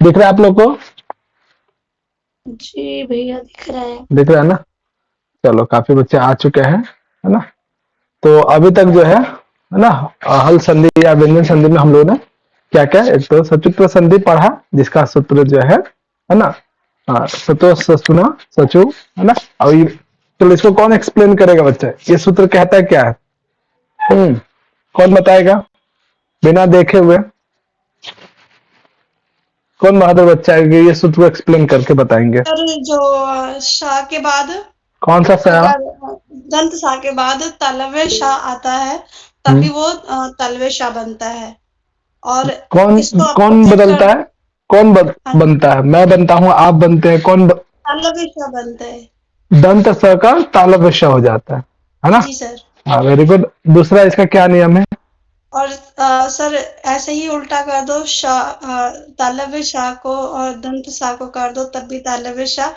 दिख रहा है आप लोग को? जी भैया दिख रहा है। दिख रहा है ना? चलो काफी बच्चे आ चुके हैं, है ना? तो अभी तक जो है ना, हल संधि या व्यंजन संधि में हम लोगों ने क्या क्या, एक तो सचित्र संधि पढ़ा जिसका सूत्र जो है ना, सतो ससुना सचु, है ना? और ये, चलो इसको कौन एक्सप्लेन करेगा बच्चा, ये सूत्र कहता है क्या है? कौन बताएगा बिना देखे हुए? कौन बहादुर बच्चा है कि ये सूत्र को एक्सप्लेन करके बताएंगे? सर जो शाह के बाद, कौन सा सा? अगर दंत सा के बाद तलवे शाह आता है तभी वो तलवे शाह बनता है। और कौन इसको आपको कौन चेक बदलता कर, है? कौन हाँ, बनता है? मैं बनता हूँ, आप बनते हैं, तलवे शाह बनता है। दंत स का तालव्य श हो जाता है ना? जी सर। हाँ, वेरी गुड। दूसरा इसका क्या नियम है? और सर ऐसे ही उल्टा कर दो, शाह तालव्य शाह को और दंत सा को कर दो तब भी तालव्य शाह।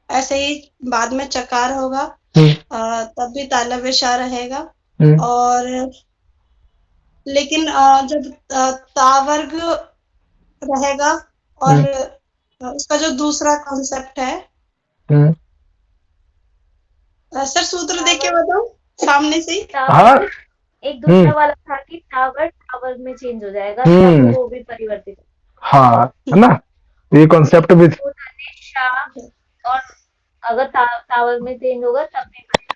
ऐसे ही बाद में चकार होगा तब भी तालव्य शाह रहेगा। और लेकिन जब तावर्ग रहेगा और उसका जो दूसरा कॉन्सेप्ट है, सर सूत्र देख के बताओ सामने से ही। हाँ, एक दूसरा वाला था कि टावर टावर में चेंज हो जाएगा, तब वो भी परिवर्तित। हाँ, है ना? ये कॉन्सेप्ट भी शाह, और अगर टावर में चेंज होगा तब भी परिवर्तित।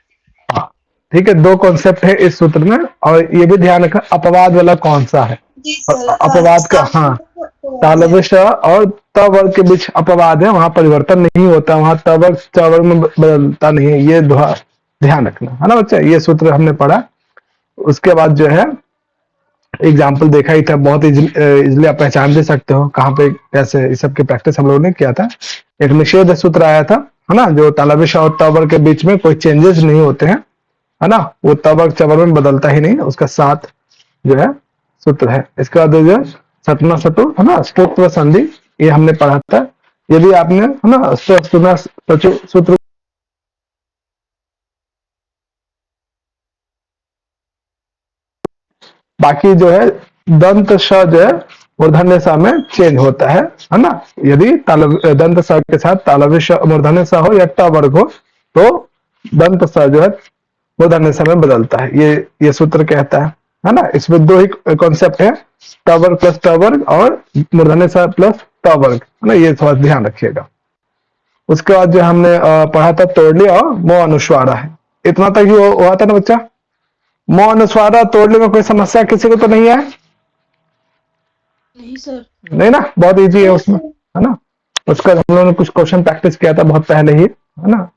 हाँ, ठीक है। दो कॉन्सेप्ट है इस सूत्र में, और ये भी ध्यान रखना अपवाद वाला कौन सा है। जी सर। अपवाद का, हाँ, तालव्य श और त वर्ग के बीच अपवाद है, वहां परिवर्तन नहीं होता, वहां त वर्ग च वर्ग में बदलता नहीं है, ये ध्यान रखना है ना बच्चा। ये सूत्र हमने पढ़ा। उसके बाद जो है एग्जाम्पल देखा ही था, बहुत इजिली आप पहचान दे सकते हो कहाँ पे कैसे, इस सब की प्रैक्टिस हम लोगों ने किया था। एक निषेध सूत्र आया था, है ना, जो तालव्य श और त वर्ग के बीच में कोई चेंजेस नहीं होते हैं, है ना, वो त वर्ग च वर्ग में बदलता ही नहीं, उसका साथ जो है सूत्र है। इसके बाद जो सतना सतु, है ना, स्तोत्र संधि, ये हमने पढ़ा था। यदि आपने, है ना, सूत्र बाकी जो है दंत श जो है मूर्धन्य स में चेंज होता है ना? यदि दंत स के साथ तालव्य श मूर्धन्य स हो या ट वर्ग हो तो दंत स जो है मूर्धन्य स में बदलता है। ये सूत्र कहता है ना? इसमें दो ही कॉन्सेप्ट है, ट वर्ग प्लस ट वर्ग और मूर्धन्य स प्लस ट वर्ग, है ना? ये थोड़ा ध्यान रखिएगा। उसके बाद जो हमने पढ़ा था तोड़ली और मो अनुस्वारा है, इतना तक ही हुआ था ना बच्चा? मो अनुस्वारा तोड़ली में कोई समस्या किसी को तो नहीं है? नहीं सर। नहीं ना, बहुत इजी है उसमें, है ना? उसका हम लोगों ने कुछ क्वेश्चन प्रैक्टिस किया था बहुत पहले ही, है ना?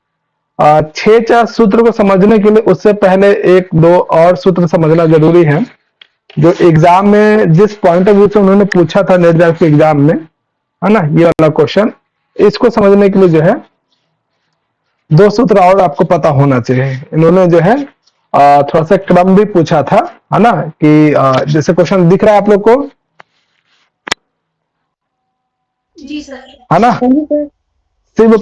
6 सूत्र को समझने के लिए उससे पहले एक दो और सूत्र समझना जरूरी है, जो एग्जाम में जिस पॉइंट ऑफ व्यू से उन्होंने पूछा था नेट के एग्जाम में, है ना, ये वाला क्वेश्चन। इसको समझने के लिए जो है दो सूत्र और आपको पता होना चाहिए। इन्होंने जो है थोड़ा सा क्रम भी पूछा था, है ना, कि जैसे क्वेश्चन दिख रहा है आप लोग को, जी सर, है ना? सिर्फ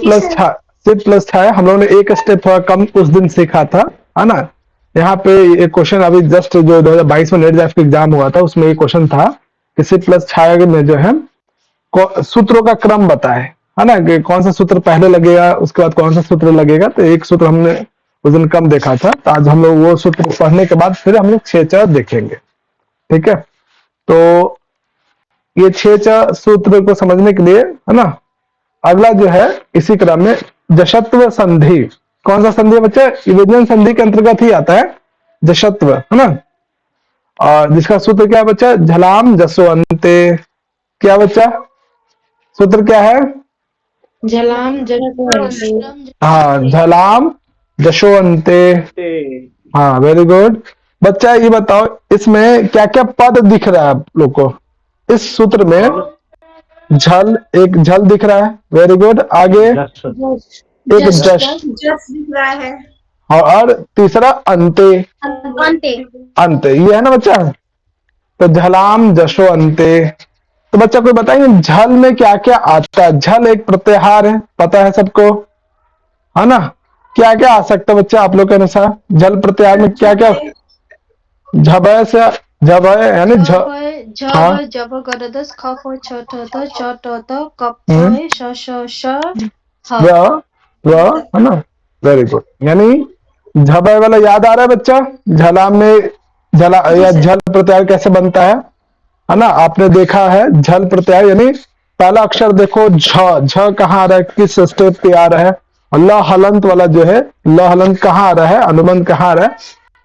प्लस छाया हम लोगों ने एक स्टेप थोड़ा कम उस दिन सीखा था, है ना? यहाँ पे एक क्वेश्चन अभी जस्ट जो 2022 में नेट जैफ एग्जाम हुआ था उसमें एक क्वेश्चन था कि सिर्फ प्लस छाया में जो है सूत्रों का क्रम बताए, है ना, कि कौन सा सूत्र पहले लगेगा उसके बाद कौन सा सूत्र लगेगा। तो एक सूत्र हमने उस दिन कम देखा था, तो आज हम लोग वो सूत्र पढ़ने के बाद फिर हम लोग 6 देखेंगे, ठीक है? तो ये 6 सूत्र को समझने के लिए, है ना, अगला जो है इसी क्रम में जशत्व संधि। कौन सा संधि है बच्चे? विभजन संधि के अंतर्गत ही आता है जशत्व, है ना? और जिसका सूत्र क्या है बच्चा? झलाम जसवंते। क्या बच्चा सूत्र क्या है? झलाम जसवंते। हाँ, झलाम जशोवंते। हाँ, वेरी गुड बच्चा। ये बताओ इसमें क्या क्या पद दिख रहा है आप लोग को? इस सूत्र में झल, एक झल दिख रहा है, वेरी गुड। आगे एक जश दिख रहा है, और तीसरा अंते। अंते ये है ना बच्चा? तो झलाम जशो अंते। तो बच्चा कोई बताइए झल में क्या क्या आता है? झल एक प्रत्याहार है, पता है सबको, है ना? क्या क्या आ सकता है बच्चा आप लोग के अनुसार झल प्रत्याहार में? क्या क्या? झबय से, झबय यानी हाँ। जब जब गददस ख फ छ ठ थ च ट त कप हम्म। फ श श श ह। र है ना, वेरी गुड। यानी झबे वाला याद आ रहा है बच्चा, झलाम में झला जी या सर। झल प्रत्यय कैसे बनता है ना, आपने देखा है झल प्रत्यय यानी पहला अक्षर देखो झ, झ कहाँ आ रहा है, किस स्टेप पे आ रहा है, और ल हलंत वाला जो है, ल हलंत कहाँ आ रहा है, अनुबंध कहाँ आ रहा है,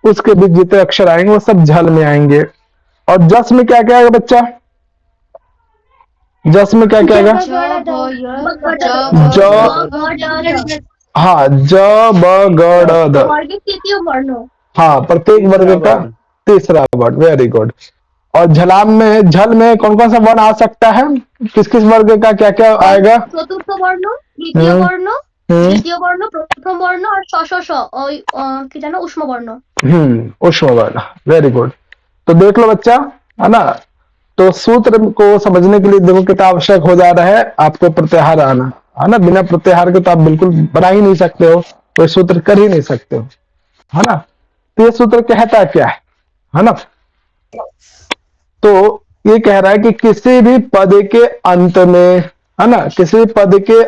उसके बीच जितने अक्षर आएंगे वो सब झल में आएंगे। और जस में क्या क्या आएगा बच्चा, जस में क्या क्या आएगा, ज भ य ज, हाँ ज ब ग ड द, हाँ प्रत्येक वर्ग तीसरा का वर्ण। तीसरा वर्ड, वेरी गुड। और झलाम में झल में कौन कौन सा वर्ण आ सकता है, किस किस वर्ग का क्या क्या आएगा, চতুর্থ বর্ণ, তৃতীয় हम्म, বর্ণ, हम्म, দ্বিতীয় বর্ণ, প্রথম বর্ণ আর শ শ শ ওই কি জানো উষ্ম বর্ণ। ऊष्म वर्ण, वेरी गुड। तो देख लो बच्चा, है ना, तो सूत्र को समझने के लिए देखो कितना आवश्यक हो जा रहा है आपको प्रत्याहार आना, है ना, बिना प्रत्याहार के तो आप बिल्कुल बना ही नहीं सकते हो, कोई सूत्र कर ही नहीं सकते हो, है ना। तो ये सूत्र कहता क्या है ना, तो ये कह रहा है कि किसी भी पद के अंत में, है ना, किसी भी पद के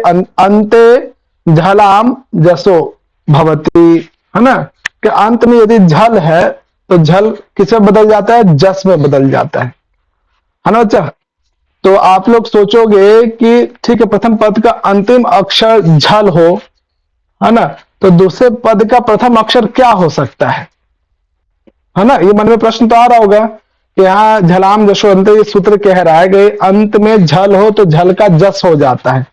अंते झलाम जसो भवती, है ना, कि अंत में यदि झल है तो झल किसमें बदल जाता है, जस में बदल जाता है ना बच्चा। तो आप लोग सोचोगे कि ठीक है प्रथम पद का अंतिम अक्षर झल हो, है ना, तो दूसरे पद का प्रथम अक्षर क्या हो सकता है ना, ये मन में प्रश्न तो आ रहा होगा कि यहाँ झलाम जशोअंत, ये सूत्र कह रहा है कि अंत में झल हो तो झल का जस हो जाता है,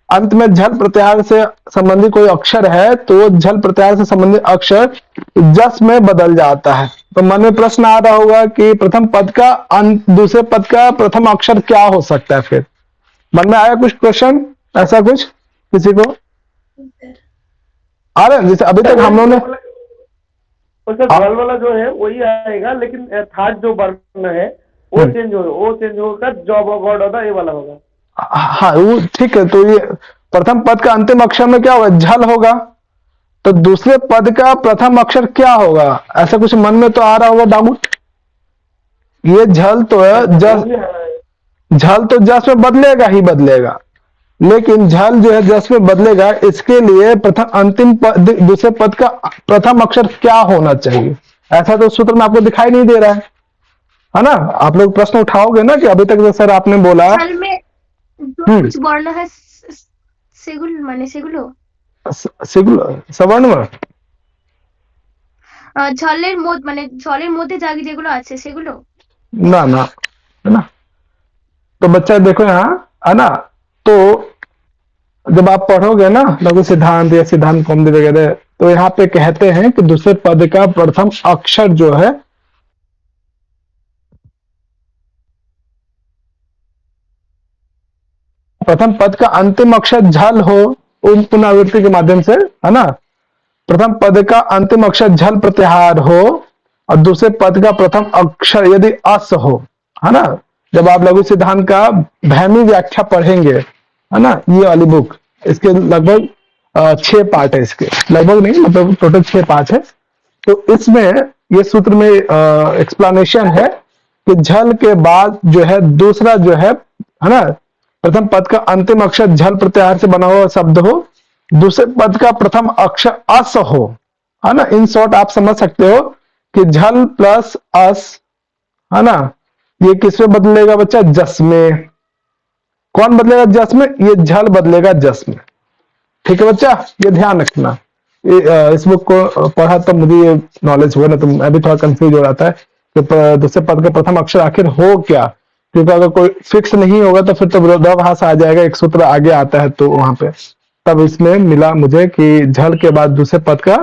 अंत में झल प्रत्याहार से संबंधित कोई अक्षर है तो वो झल प्रत्याहार से संबंधित अक्षर जस में बदल जाता है। तो मन में प्रश्न आ रहा होगा कि प्रथम पद का दूसरे पद का प्रथम अक्षर क्या हो सकता है, फिर मन में आया कुछ क्वेश्चन, ऐसा कुछ किसी को आ रहा है, जैसे अभी तक हम लोगों ने उसका झल वाला जो है वही आएगा, लेकिन थर्ड जो वर्ण है वो चेंज होगा, वो चेंज होकर जॉब गॉड होगा, ये वाला होगा। हाँ वो ठीक है, तो ये प्रथम पद का अंतिम अक्षर में क्या होगा, झल होगा, तो दूसरे पद का प्रथम अक्षर क्या होगा, ऐसा कुछ मन में तो आ रहा होगा डाउट। ये झल तो है जस, झल तो जस में बदलेगा ही बदलेगा, लेकिन झल जो है जस में बदलेगा, इसके लिए प्रथम अंतिम पद, दूसरे पद का प्रथम अक्षर क्या होना चाहिए, ऐसा तो सूत्र में आपको दिखाई नहीं दे रहा है ना। आप लोग प्रश्न उठाओगे ना कि अभी तक जो सर आपने बोला ঝাল में जो कुछ বর্ণ है সেগুলো মানে সেগুলো सवर्ण में ঝলের মধ্যে মানে ঝলের মধ্যে যেগুলো আছে সেগুলো। ना ना, है ना। तो बच्चा देखो यहाँ, है ना, तो जब आप पढ़ोगे ना लघु सिद्धांत या सिद्धांत कौमुदी वगैरह, तो यहाँ पे कहते हैं कि दूसरे पद का प्रथम अक्षर जो है प्रथम पद का अंतिम अक्षर झल हो, पुनरावृत्ति के माध्यम से, है ना, प्रथम पद का अंतिम अक्षर झल प्रत्याहार हो और दूसरे पद का प्रथम अक्षर यदि अस हो, है ना। जब आप लघु सिद्धांत का भैमी व्याख्या पढ़ेंगे, है ना, ये वाली बुक, इसके लगभग 6 पार्ट है, इसके लगभग नहीं मतलब टोटल 6 पार्ट है। तो इसमें ये सूत्र में एक्सप्लेनेशन है कि झल के बाद जो है दूसरा जो है ना, प्रथम पद का अंतिम अक्षर झल प्रत्याहार से बना हुआ शब्द हो, दूसरे पद का प्रथम अक्षर अस हो, है ना। इन शॉर्ट आप समझ सकते हो कि झल प्लस अस, है ना, ये किसमें बदलेगा बच्चा, जस में। कौन बदलेगा जस में, ये झल बदलेगा जस में, ठीक है बच्चा, ये ध्यान रखना। इस बुक को पढ़ा तो मुझे ये नॉलेज हुआ, ना तो मैं भी थोड़ा कंफ्यूज हो रहा था कि दूसरे पद का प्रथम अक्षर आखिर हो क्या, क्योंकि अगर कोई फिक्स नहीं होगा तो फिर तो विरोधाभास आ जाएगा, एक सूत्र आगे आता है तो वहां पे तब इसमें मिला मुझे कि झल के बाद दूसरे पद का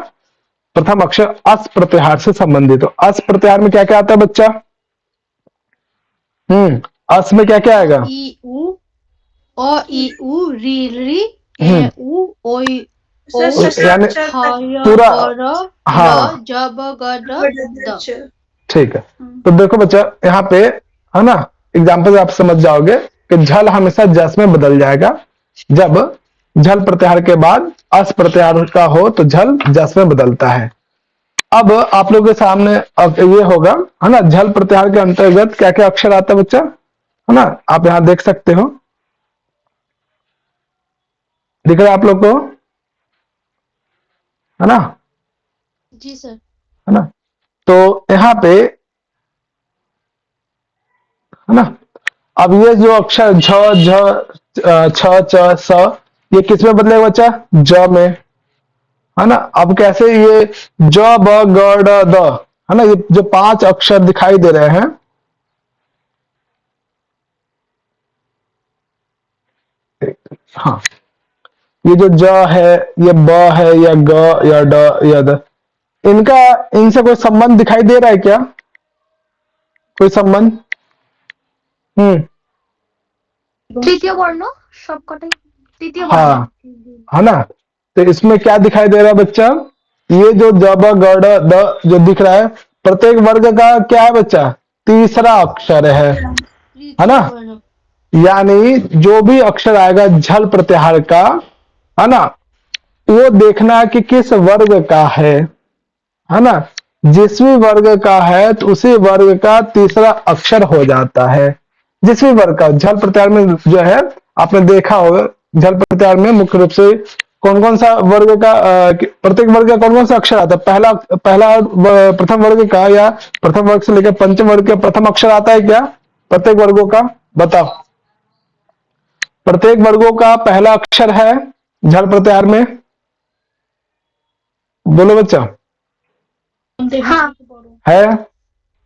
प्रथम अक्षर अस प्रत्याहार से संबंधित हो। अस प्रत्याहार में क्या क्या आता है बच्चा, अस में क्या क्या आएगा, ई उ ओ ई उ री री ए उ ओई ओ यानी पूरा पूरा, हाँ जब द। ठीक है। तो देखो बच्चा यहाँ पे, है ना, एग्जाम्पल आप समझ जाओगे कि झल हमेशा जस में बदल जाएगा, जब झल प्रत्याहार के बाद अस प्रत्याहार का हो तो झल जस में बदलता है। अब आप लोगों के सामने अब ये होगा, है ना, झल प्रत्याहार के अंतर्गत क्या क्या अक्षर आता है बच्चा, है ना, आप यहां देख सकते हो, दिख रहा है आप लोग को, है ना, जी सर। है ना। तो यहाँ पे, है ना, अब ये जो अक्षर झ झ छ च स, ये किस में बदलेगा बच्चा, ज में, है ना। अब कैसे ये ज ब ग ड द, है ना, ये जो 5 अक्षर दिखाई दे रहे हैं, हाँ, ये जो ज है, ये ब है, या ग, या ड, या द, इनका, इनसे कोई संबंध दिखाई दे रहा है क्या, कोई संबंध? তৃতীয় বর্ণ সবকটাই তৃতীয় বর্ণ। हाँ, है ना। तो इसमें क्या दिखाई दे रहा है बच्चा, ये जो ज ब ग ड द जो दिख रहा है, प्रत्येक वर्ग का क्या है बच्चा, तीसरा अक्षर है ना। यानी जो भी अक्षर आएगा झल प्रत्याहार का, है ना, वो देखना है कि किस वर्ग का है ना। जिस भी वर्ग का है तो उसी वर्ग का तीसरा अक्षर हो जाता है, जिस भी वर्ग का। झल प्रत्याहार में जो है, आपने देखा होगा, झल प्रत्याहार में मुख्य रूप से कौन कौन सा वर्ग का, प्रत्येक वर्ग का कौन कौन सा अक्षर आता है, पहला पहला प्रथम वर्ग का, या प्रथम वर्ग से लेकर पंचम वर्ग का प्रथम अक्षर आता है क्या, प्रत्येक वर्गों का, बताओ। प्रत्येक वर्गों का पहला अक्षर है झल प्रत्याहार में, बोलो बच्चा। हाँ है,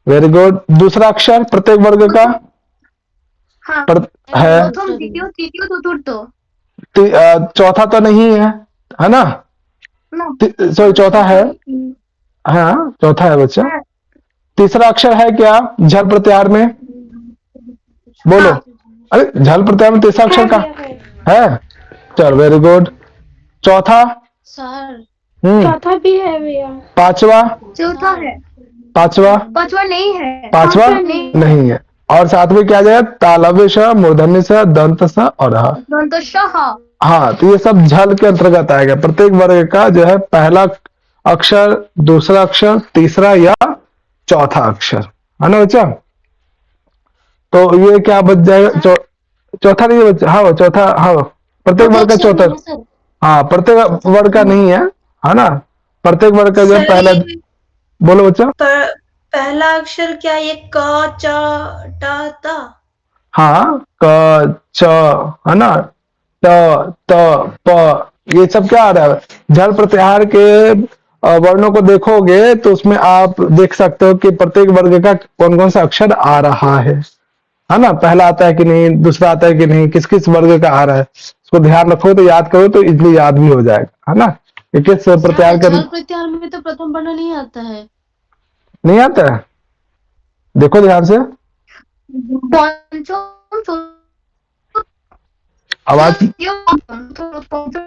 वेरी गुड। दूसरा अक्षर प्रत्येक वर्ग का हाँ है, প্রথম দ্বিতীয় তৃতীয় চতুর্থ चौथा तो नहीं है ना, না सॉरी चौथा है, हाँ चौथा है बच्चा। हाँ तीसरा अक्षर है क्या झल प्रत्याहार में, बोलो। हाँ अरे झल प्रत्याहार में तीसरा अक्षर का है, चल वेरी गुड। चौथा, सर हम्म, भी है भैया। पांचवा, चौथा है पांचवा, पांचवा नहीं है पांचवा नहीं नहीं है। और साथ में क्या जाएगा, तालव्य स, मूर्धन्य स, दंत स और ह। दंत श हाँ, तो ये सब झल के अंतर्गत आएगा। प्रत्येक वर्ग का जो है पहला अक्षर, दूसरा अक्षर, तीसरा या चौथा अक्षर, है ना बच्चा। तो ये क्या बच जाएगा, चौथा नहीं है बच्चा, हाँ वो चौथा, हाँ वो प्रत्येक वर्ग का चौथा, हाँ प्रत्येक वर्ग का नहीं है ना। प्रत्येक वर्ग का जो है सर, पहला, ये बोलो बच्चा। पहला अक्षर क्या, ये क च ट त? हाँ, क च, है ना, ट त प, ये सब क्या आ रहा है, झल प्रत्याहार के वर्णों को देखोगे तो उसमें आप देख सकते हो कि प्रत्येक वर्ग का कौन कौन सा अक्षर आ रहा है ना। पहला आता है कि नहीं, दूसरा आता है कि नहीं, किस किस वर्ग का आ रहा है, उसको ध्यान रखो तो याद करो तो इजली याद भी हो जाएगा, है ना। ये किस प्रत्याहार का प्रत्याहार में तो प्रथम वर्ण नहीं आता है। नहीं आता है, देखो ध्यान से। पंचम आवाज चतुर्थ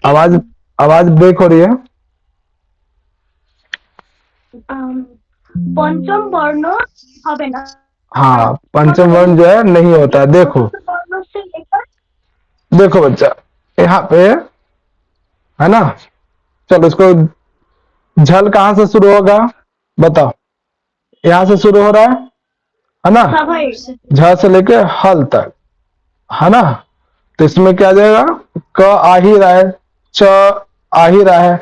आवाज आवाज ब्रेक हो रही है। পঞ্চম বর্ণ হবে না हाँ, पंचम वर्ण जो है नहीं होता है, देखो চতুর্থ বর্ণ से लेकर देखो बच्चा, यहाँ पे, है ना, चलो इसको, झल कहां से शुरू होगा, बताओ। यहां से शुरू हो रहा है ना, सभाई झ से लेके हल तक, है ना। तो इसमें क्या आ जाएगा, क आ ही रहा है, च आ ही रहा है,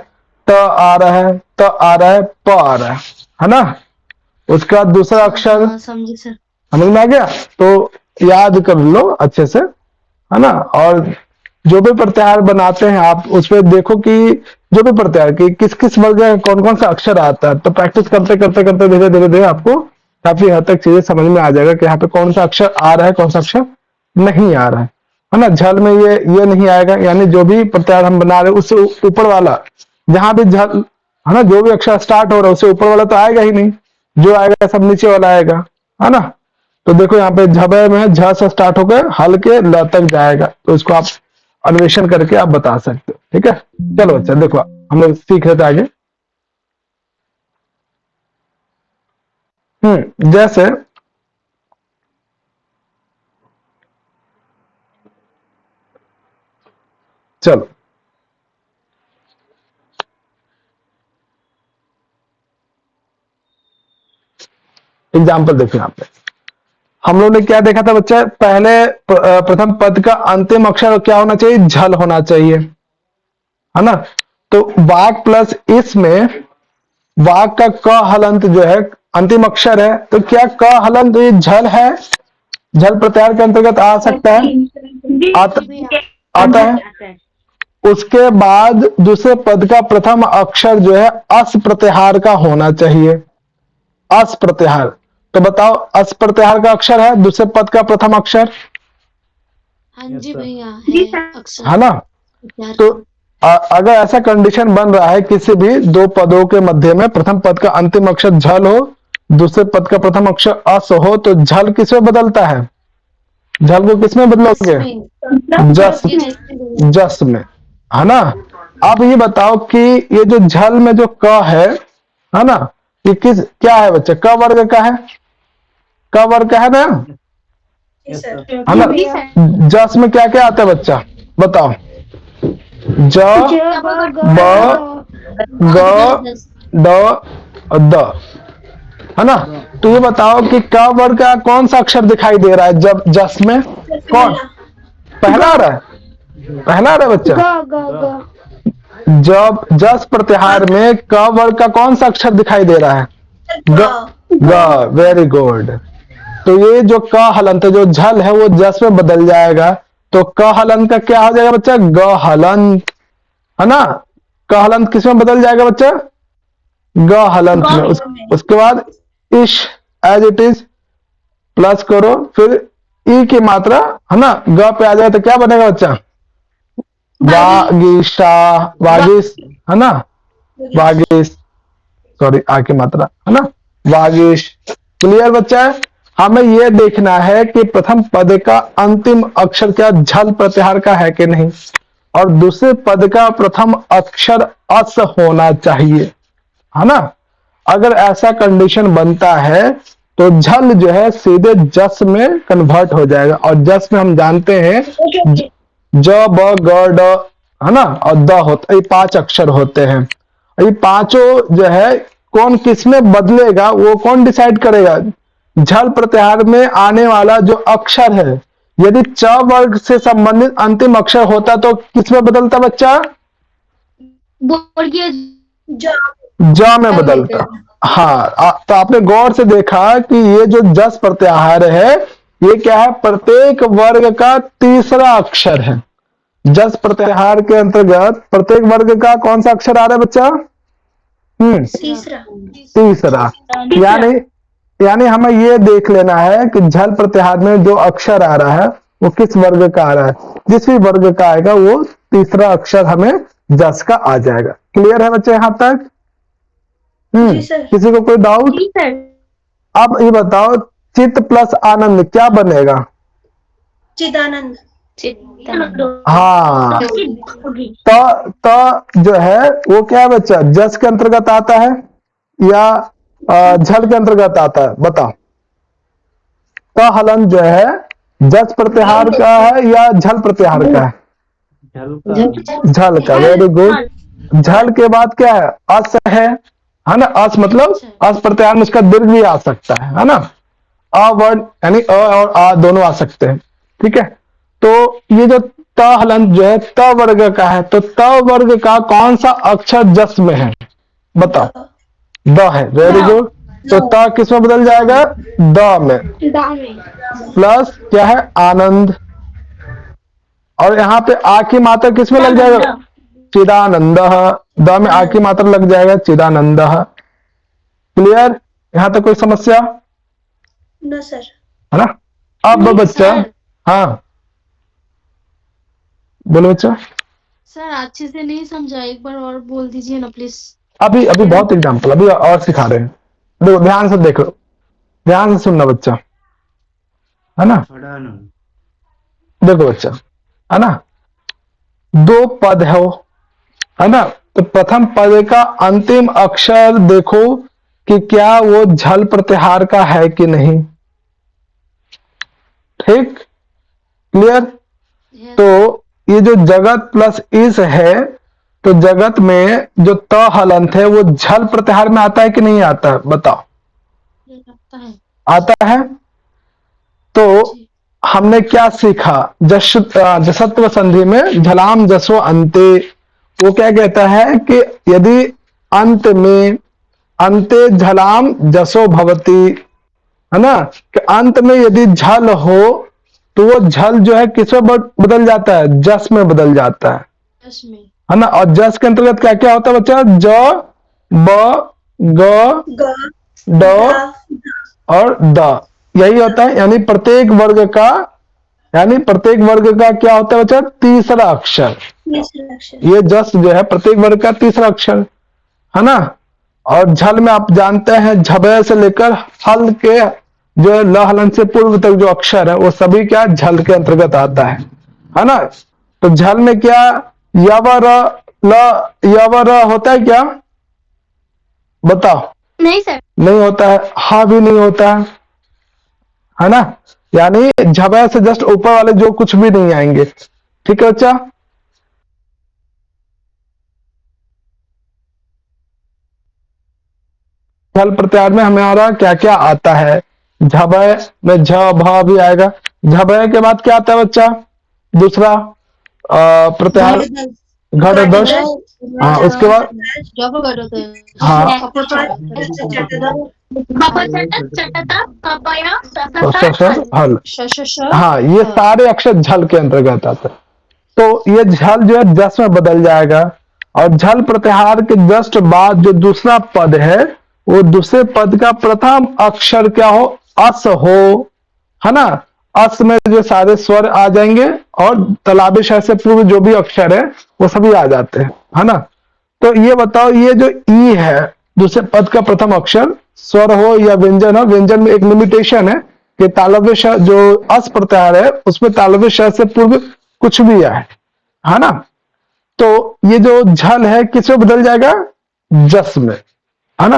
त आ रहा है, त आ रहा है, प आ रहा है ना। उसका दूसरा अक्षर समझे सर। समझ में आ गया, तो याद कर लो अच्छे से, है ना। और जो भी प्रत्याहार बनाते हैं आप उस पर देखो कि जो भी प्रत्याहार की किस किस वर्ग का कौन कौन सा अक्षर आता है, तो प्रैक्टिस करते करते करते धीरे धीरे धीरे आपको काफी हद तक चीजें समझ में आ जाएगा कि यहाँ पे कौन सा अक्षर आ रहा है, कौन सा अक्षर नहीं आ रहा है ना। झल में ये नहीं आएगा, यानी जो भी प्रत्याहार हम बना रहे हैं उससे ऊपर वाला, जहां भी झल, है ना, जो भी अक्षर स्टार्ट हो रहा है उससे ऊपर वाला तो आएगा ही नहीं, जो आएगा सब नीचे वाला आएगा, है ना। तो देखो यहाँ पे झबे में झ से स्टार्ट होकर हल के ल तक जाएगा, तो इसको आप अन्वेषण करके आप बता सकते हो, ठीक है। चलो अच्छा देखो, हम लोग सीख रहे थे आगे। जैसे चलो एग्जाम्पल देखो यहाँ पे हम लोग ने क्या देखा था बच्चा, पहले प्रथम पद का अंतिम अक्षर क्या होना चाहिए, झल होना चाहिए, है ना। तो वाक प्लस इसमें वाक का क हलंत जो है अंतिम अक्षर है, तो क्या क हलंत ये झल है, झल प्रत्याहार के अंतर्गत आ सकता है, आता है। उसके बाद दूसरे पद का प्रथम अक्षर जो है अस प्रत्याहार का होना चाहिए, अस प्रत्याहार। तो बताओ अस प्रत्याहार का अक्षर है दूसरे पद का प्रथम अक्षर, हाँ जी भैया है अक्सर है ना। तो अगर ऐसा कंडीशन बन रहा है किसी भी दो पदों के मध्य में प्रथम पद का अंतिम अक्षर झल हो, दूसरे पद का प्रथम अक्षर अस हो, तो झल किसमें बदलता है, झल को किसमें बदलोगे, जस में, है ना। अब ये बताओ कि ये जो झल में जो क है ना, ये किस क्या है बच्चा, क वर्ग का है, क वर्ग का है ना, है ना। जस में क्या क्या आता है बच्चा बताओ, ज ब ग ड द, है ना। तो ये बताओ कि क वर्ग का कौन सा अक्षर दिखाई दे रहा है जब जस में, कौन पहला आ रहा है, पहला आ रहा है बच्चा। जब जस प्रत्याहार में क वर्ग का कौन सा अक्षर दिखाई दे रहा है, ग, वेरी गुड। तो ये जो क हलंत जो झल है वो जस में बदल जाएगा, तो क हलंत का क्या हो जाएगा बच्चा, ग हलंत, है ना। क हलंत किस में बदल जाएगा बच्चा, ग हलंत में। उसके बाद इश एज इट इज प्लस करो, फिर ई की मात्रा, है ना, ग पे आ जाए तो क्या बनेगा बच्चा, वागीशा, वागीश, है ना, वागीश, सॉरी आ की मात्रा, है ना, वागीश। क्लियर बच्चा है। हमें यह देखना है कि प्रथम पद का अंतिम अक्षर क्या झल प्रत्याहार का है कि नहीं, और दूसरे पद का प्रथम अक्षर अस होना चाहिए, है ना। अगर ऐसा कंडीशन बनता है तो झल जो है सीधे जस में कन्वर्ट हो जाएगा, और जस में हम जानते हैं ज ब ग ड, है ना, और द होता, ये 5 अक्षर होते हैं। ये पांचों जो है कौन किस में बदलेगा वो कौन डिसाइड करेगा, झल प्रत्याहार में आने वाला जो अक्षर है, यदि च वर्ग से संबंधित अंतिम अक्षर होता तो किस में बदलता बच्चा, ज में बदलता। हाँ, तो आपने गौर से देखा कि ये जो जस प्रत्याहार है ये क्या है, प्रत्येक वर्ग का तीसरा अक्षर है। जस प्रत्याहार के अंतर्गत प्रत्येक वर्ग का कौन सा अक्षर आ रहा है बच्चा, तीसरा। यानी हमें ये देख लेना है कि झल प्रत्याहार में जो अक्षर आ रहा है वो किस वर्ग का आ रहा है, जिस भी वर्ग का आएगा वो तीसरा अक्षर हमें जस का आ जाएगा। क्लियर है बच्चे यहां तक, किसी को कोई डाउट। अब ये बताओ चित्त प्लस आनंद क्या बनेगा, चिदानंद। हाँ, तो जो है वो क्या है बच्चा, जस के अंतर्गत आता है या झल के अंतर्गत आता है, बताओ। तो हलन जो है जस प्रत्याहार का है या झल प्रत्याहार का है, झल का, वेरी गुड। झल के बाद क्या है, अस है ना, अस मतलब अस प्रत्याहार में उसका दीर्घ भी आ सकता है ना, अ वर्ड यानी अ और आ दोनों आ सकते हैं, ठीक है। तो ये जो त हलंत जो है त वर्ग का है, तो त वर्ग का कौन सा अक्षर जस में है बताओ, द है, वेरी गुड। तो त किस में बदल जाएगा, द में, प्लस क्या है आनंद, और यहाँ पे आ की मात्रा किस में लग जाएगा, चिदानंद, द में आ की मात्रा लग जाएगा चिदानंद। क्लियर, यहां तक कोई समस्या, नो सर, है ना। अब बच्चा, हाँ बोलो बच्चा। सर अच्छे से नहीं समझा, एक बार और बोल दीजिए ना प्लीज। अभी बहुत एग्जाम्पल अभी और सिखा रहे हैं, देखो ध्यान से देखो, ध्यान से सुनना बच्चा, है ना। देखो बच्चा, है ना, दो पद है ना, तो प्रथम पद का अंतिम अक्षर देखो कि क्या वो झल प्रत्याहार का है कि नहीं, ठीक, क्लियर। तो ये जो जगत प्लस इस है, तो जगत में जो त हलंत है वो झल प्रत्याहार में आता है कि नहीं आता है बताओ, आता है। तो हमने क्या सीखा, जसत्व संधि में झलाम जसो अंते, वो क्या कहता है कि यदि अंत में अंते झलाम जसो भवती, है ना, कि अंत में यदि झल हो तो वो झल जो है किसमें बदल जाता है, जस में बदल जाता है ना। और जस के अंतर्गत क्या क्या होता है बच्चा, ज ब ग ग ड द और द, यही होता है। यानी प्रत्येक वर्ग का क्या होता है बच्चा, तीसरा अक्षर। तीसरा अक्षर। ये जस जो है प्रत्येक वर्ग का तीसरा अक्षर, है ना। और झल में आप जानते हैं झबे से लेकर हल के जो है ल हलन से पूर्व तक जो अक्षर है वो सभी क्या झल के अंतर्गत आता है ना। तो झल में क्या यवर यवर होता है क्या, बताओ। नहीं सर। नहीं होता है, हा भी नहीं होता है ना। यानी झबे से जस्ट ऊपर वाले जो कुछ भी नहीं आएंगे, ठीक है बच्चा। झल प्रत्याहार में हमारा क्या क्या आता है, झबय में झ भ भी आएगा। झबय के बाद क्या आता है बच्चा, दूसरा प्रत्याहार घटदश। हाँ उसके बाद हाँ हल। हाँ ये सारे अक्षर झल के अंतर्गत आते हैं। तो ये झल जो है जस में बदल जाएगा। और झल प्रत्याहार के जस्ट बाद जो दूसरा पद है वो दूसरे पद का प्रथम अक्षर क्या हो, अस हो, है ना। अस में जो सारे स्वर आ जाएंगे और तलाबे शय से पूर्व जो भी अक्षर है वो सभी आ जाते हैं, है ना। तो ये बताओ, ये जो ई है दूसरे पद का प्रथम अक्षर, स्वर हो या व्यंजन हो, व्यंजन में एक लिमिटेशन है कि तालव्य श जो अस प्रत्याहार है उसमें तालव्य श से पूर्व कुछ भी आए, है ना। तो ये जो झल है किसमें बदल जाएगा, जस में, है ना।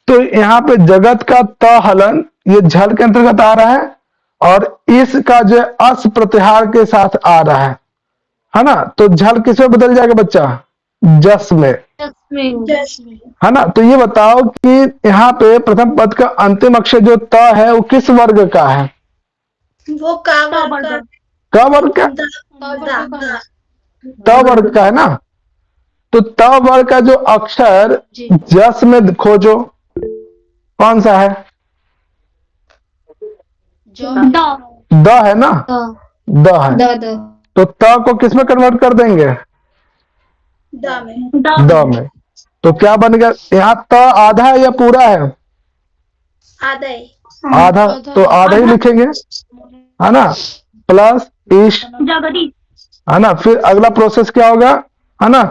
तो यहाँ पे जगत का त हलन ये झल के अंतर्गत आ रहा है और इसका जो अस प्रत्याहार के साथ आ रहा है ना। तो झल किसमें बदल जाएगा बच्चा, जस में, है ना। तो ये बताओ कि यहाँ पे प्रथम पद का अंतिम अक्षर जो त है वो किस वर्ग का है, वो का वर्ग का, क वर्ग का, त वर्ग का है ना। तो त वर्ग का जो अक्षर जस में खोजो कौन सा है, द है ना, द है। तो त को किस में कन्वर्ट कर देंगे, द में। तो क्या बन गया, यहाँ त आधा है या पूरा है, आधा ही, आधा, तो आधा ही लिखेंगे, है ना। प्लस ईश, है ना। फिर अगला प्रोसेस क्या होगा, है ना।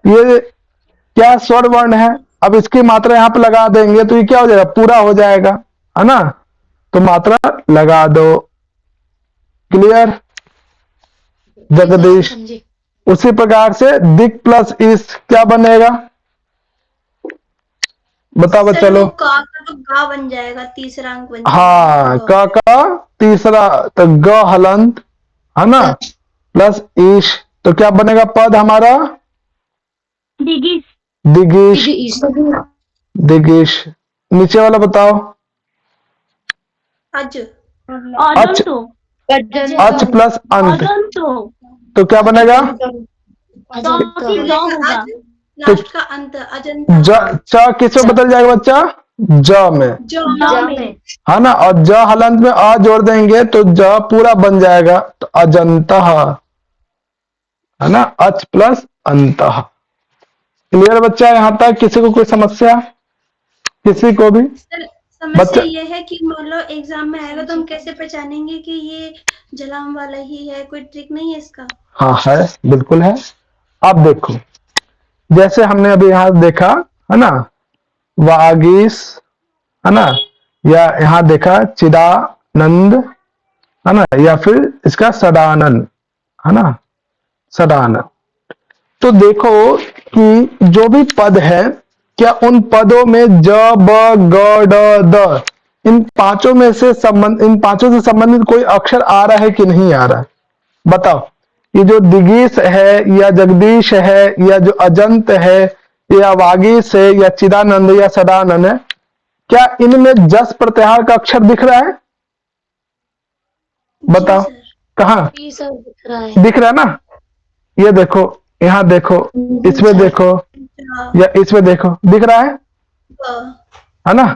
ये क्या स्वर वर्ण है, अब इसकी मात्रा यहाँ पे लगा देंगे तो ये क्या हो जाएगा, पूरा हो जाएगा, है ना। तो मात्रा लगा दो, क्लियर जगदीश। उसी प्रकार से दिक प्लस इस क्या बनेगा, बताओ चलो। का तो गा बन जाएगा, तीसरा अंक बन जाएगा। हाँ का तीसरा, तो ग हलंत, है ना, प्लस ईश, तो क्या बनेगा पद हमारा, दिगीश। दिगीश। नीचे वाला बताओ, अज अच प्लस अंत, तो क्या बनेगा, लास्ट का अंत अजंता, च किस में बदल जाएगा बच्चा, ज में, है ना। और ज हलंत में अ जोड़ देंगे तो ज पूरा बन जाएगा, तो अजंता, है ना, अच प्लस अंत। क्लियर बच्चा, यहां तक किसी को कोई समस्या, किसी को भी समस्या ये है कि मान लो एग्जाम में आएगा तो हम कैसे पहचानेंगे कि ये झलाम वाला ही है, कोई ट्रिक नहीं है इसका। हाँ है, बिल्कुल है। अब देखो जैसे हमने अभी यहां देखा, है ना, वागीश, है ना, या यहां देखा चिदानंद, है ना, या फिर इसका सदानंद, है ना, सदानंद। तो देखो कि जो भी पद है क्या उन पदों में ज ब ग ड द इन पांचों से संबंधित कोई अक्षर आ रहा है कि नहीं आ रहा है, बताओ। ये जो दिगीश है या जगदीश है या जो अजंत है या वागीश है या चिदानंद या सदानंद है, क्या इनमें जस प्रत्याहार का अक्षर दिख रहा है? बताओ कहाँ जी सर दिख रहा है। दिख रहा है ना? ये देखो, यहाँ देखो, इसमें देखो या इसमें देखो, दिख रहा है ना?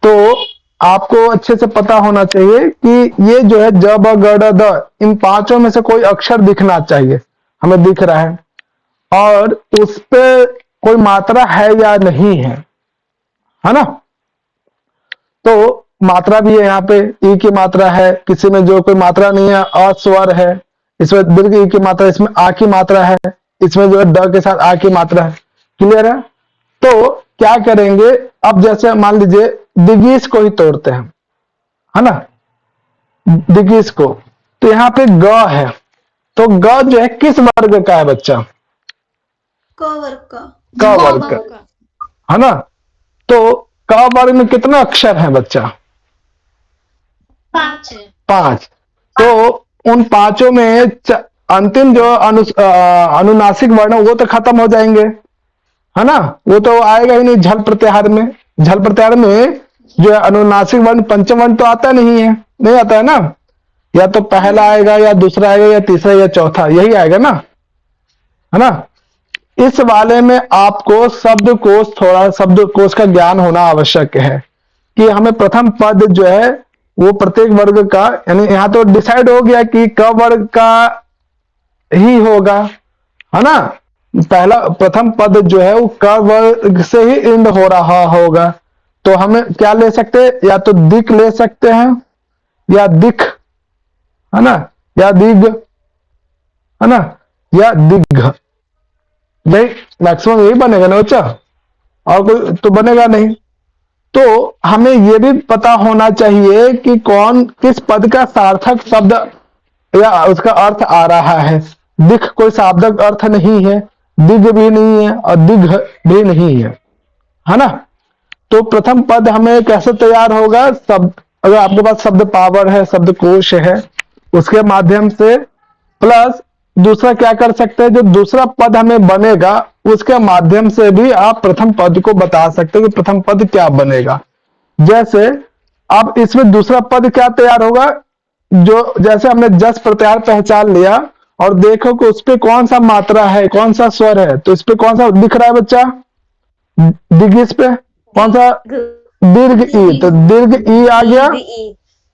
तो आपको अच्छे से पता होना चाहिए कि ये जो है ज ब ग ड द, इन पांचों में से कोई अक्षर दिखना चाहिए। हमें दिख रहा है और उस पे कोई मात्रा है या नहीं है ना? तो मात्रा भी है, यहाँ पे ई की मात्रा है, किसी में जो कोई मात्रा नहीं है अस्वर है, इसमें दीर्घ ई की मात्रा, इसमें आ की मात्रा है, इसमें जो है द के साथ आ की मात्रा है। क्लियर है? तो क्या करेंगे अब, जैसे मान लीजिए दिगीस को ही तोड़ते हैं, है ना? दिगीस को, तो यहाँ पे ग है, तो ग जो है किस वर्ग का है बच्चा? क वर्ग का। क वर्ग का, है ना? तो क वर्ग में कितना अक्षर है बच्चा? 5 है। 5। तो उन पांचों में अंतिम जो अनुनासिक वर्ण है वो तो खत्म हो जाएंगे, है ना? वो तो आएगा ही नहीं झल प्रत्याहार में। झल प्रत्याहार में जो है अनुनासिक वर्ण पंचम वर्ण तो आता नहीं है, नहीं आता है ना? या तो पहला आएगा या दूसरा आएगा या तीसरा या चौथा, यही आएगा ना, है ना? इस वाले में आपको शब्दकोश, थोड़ा शब्दकोश का ज्ञान होना आवश्यक है कि हमें प्रथम पद जो है वो प्रत्येक वर्ग का, यानी यहां तो डिसाइड हो गया कि क वर्ग का ही होगा, है ना? पहला प्रथम पद जो है वो क वर्ग से ही इंड हो रहा होगा। तो हमें क्या ले सकते हैं? या तो दिक ले सकते हैं या दिख, है ना? या दिग, है ना? या दिग्घ। नहीं, मैक्सिमम यही बनेगा ना बच्चा, और कोई तो बनेगा नहीं। तो हमें यह भी पता होना चाहिए कि कौन किस पद का सार्थक शब्द या उसका अर्थ आ रहा है। दिख कोई शाब्दिक अर्थ नहीं है, दिग भी नहीं है और दिघ भी नहीं है ना? तो प्रथम पद हमें कैसे तैयार होगा? शब्द, अगर आपके पास शब्द पावर है, शब्दकोश है, उसके माध्यम से, प्लस दूसरा क्या कर सकते हैं, जो दूसरा पद हमें बनेगा उसके माध्यम से भी आप प्रथम पद को बता सकते हो कि प्रथम पद क्या बनेगा। जैसे अब इसमें दूसरा पद क्या तैयार होगा, जो जैसे हमने जस प्रत्याहार पहचान लिया और देखो कि उस पे कौन सा मात्रा है, कौन सा स्वर है, तो इस पे कौन सा दिख रहा है बच्चा? दिग्गीस पे कौन सा? दीर्घ ई, तो दीर्घ ई आ गया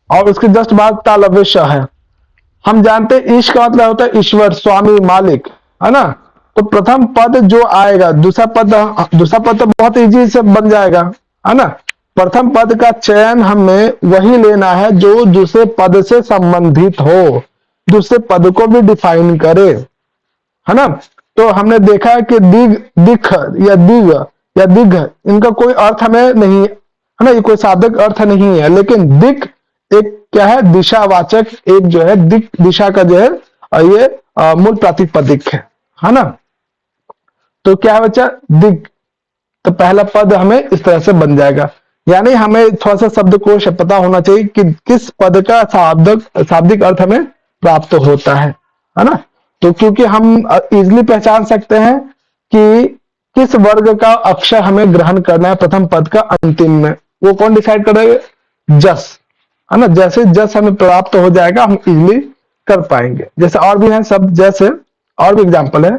और उसके जस्ट बाद तालव्य श है। हम जानते हैं ईश का मतलब होता है ईश्वर, स्वामी, मालिक, है ना? तो प्रथम पद जो आएगा, दूसरा पद तो बहुत इजी से बन जाएगा, है ना? प्रथम पद का चयन हमें वही लेना है जो दूसरे पद से संबंधित हो, दूसरे पद को भी डिफाइन करे, है ना? तो हमने देखा है कि दिख या दिग या दिघ, इनका कोई अर्थ हमें नहीं है ना, ये कोई शाब्दिक अर्थ नहीं है, लेकिन दिक एक क्या है? दिशावाचक, एक जो है दिक, दिशा का जो है ये मूल प्रातिपदिक है ना? तो क्या है बच्चा? दिग। तो पहला पद हमें इस तरह से बन जाएगा। यानी हमें थोड़ा सा शब्दकोश पता होना चाहिए कि किस पद का शाब्दिक अर्थ हमें प्राप्त होता है ना? तो क्योंकि हम इजिली पहचान सकते हैं कि किस वर्ग का अक्षर हमें ग्रहण करना है प्रथम पद का अंतिम में, वो कौन डिसाइड करेगा? जस, है ना? जैसे जस हमें प्राप्त हो जाएगा हम इजिली कर पाएंगे। जैसे और भी हैं सब, जैसे और भी एग्जांपल है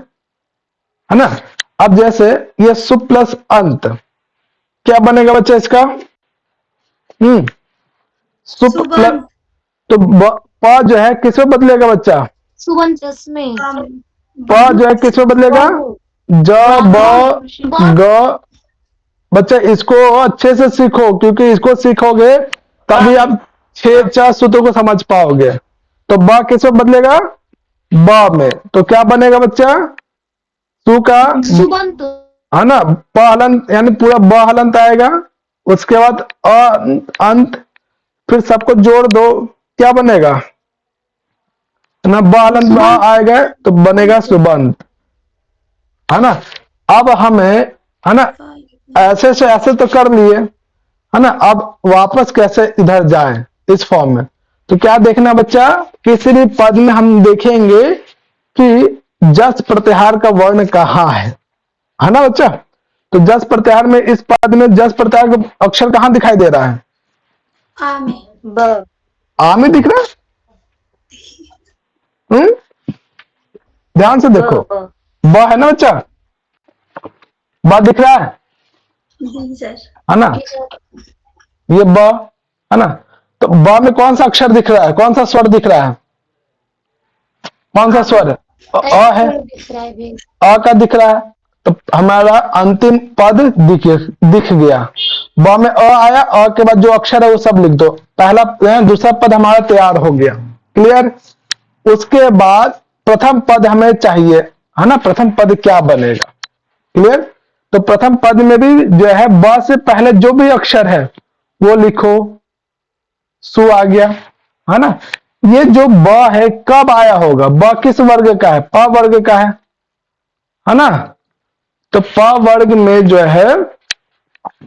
ना? अब जैसे ये सु प्लस अंत, क्या बनेगा बच्चा इसका? सुप प्लस, तो प जो है किस में बदलेगा बच्चा? सुबंत में। प जो है किस में बदलेगा? ज ब ग। बच्चा इसको अच्छे से सीखो, क्योंकि इसको सीखोगे तभी आप 6 सूत्रों को समझ पाओगे। तो ब किस में बदलेगा? ब में। तो क्या बनेगा बच्चा? सु का सुबंत, है ना? प हलंत, यानी पूरा ब हलंत आएगा, उसके बाद अंत, फिर सबको जोड़ दो, क्या बनेगा ना? ब हलंत आएगा तो बनेगा सुबंत, है ना? अब हमें, है ना, ऐसे से ऐसे तो कर लिए, है ना? अब वापस कैसे इधर जाएं इस फॉर्म में? तो क्या देखना बच्चा? किसी भी पद में हम देखेंगे कि जस प्रत्याहार का वर्ण कहाँ है ना बच्चा? तो जस प्रत्याहार में इस पद में जस प्रत्याहार का अक्षर कहाँ दिखाई दे रहा है? आ में ब आ में दिख रहा है? ध्यान से देखो, ब ब है ना बच्चा, ब दिख रहा है जी सर। है ना, ये ब है ना। तो ब में कौन सा अक्षर दिख रहा है, कौन सा स्वर दिख रहा है, कौन सा स्वर है? अ है, अ का दिख रहा है, तो हमारा अंतिम पद दिख गया। ब में अ आया, अ के बाद जो अक्षर है वो सब लिख दो, पहला दूसरा पद हमारा तैयार हो गया। क्लियर? उसके बाद प्रथम पद हमें चाहिए, है ना, प्रथम पद क्या बनेगा? क्लियर? तो प्रथम पद में भी जो है ब से पहले जो भी अक्षर है वो लिखो, सु आ गया, है ना। ये जो ब है कब आया होगा, ब किस वर्ग का है? प वर्ग का है ना। तो प वर्ग में जो है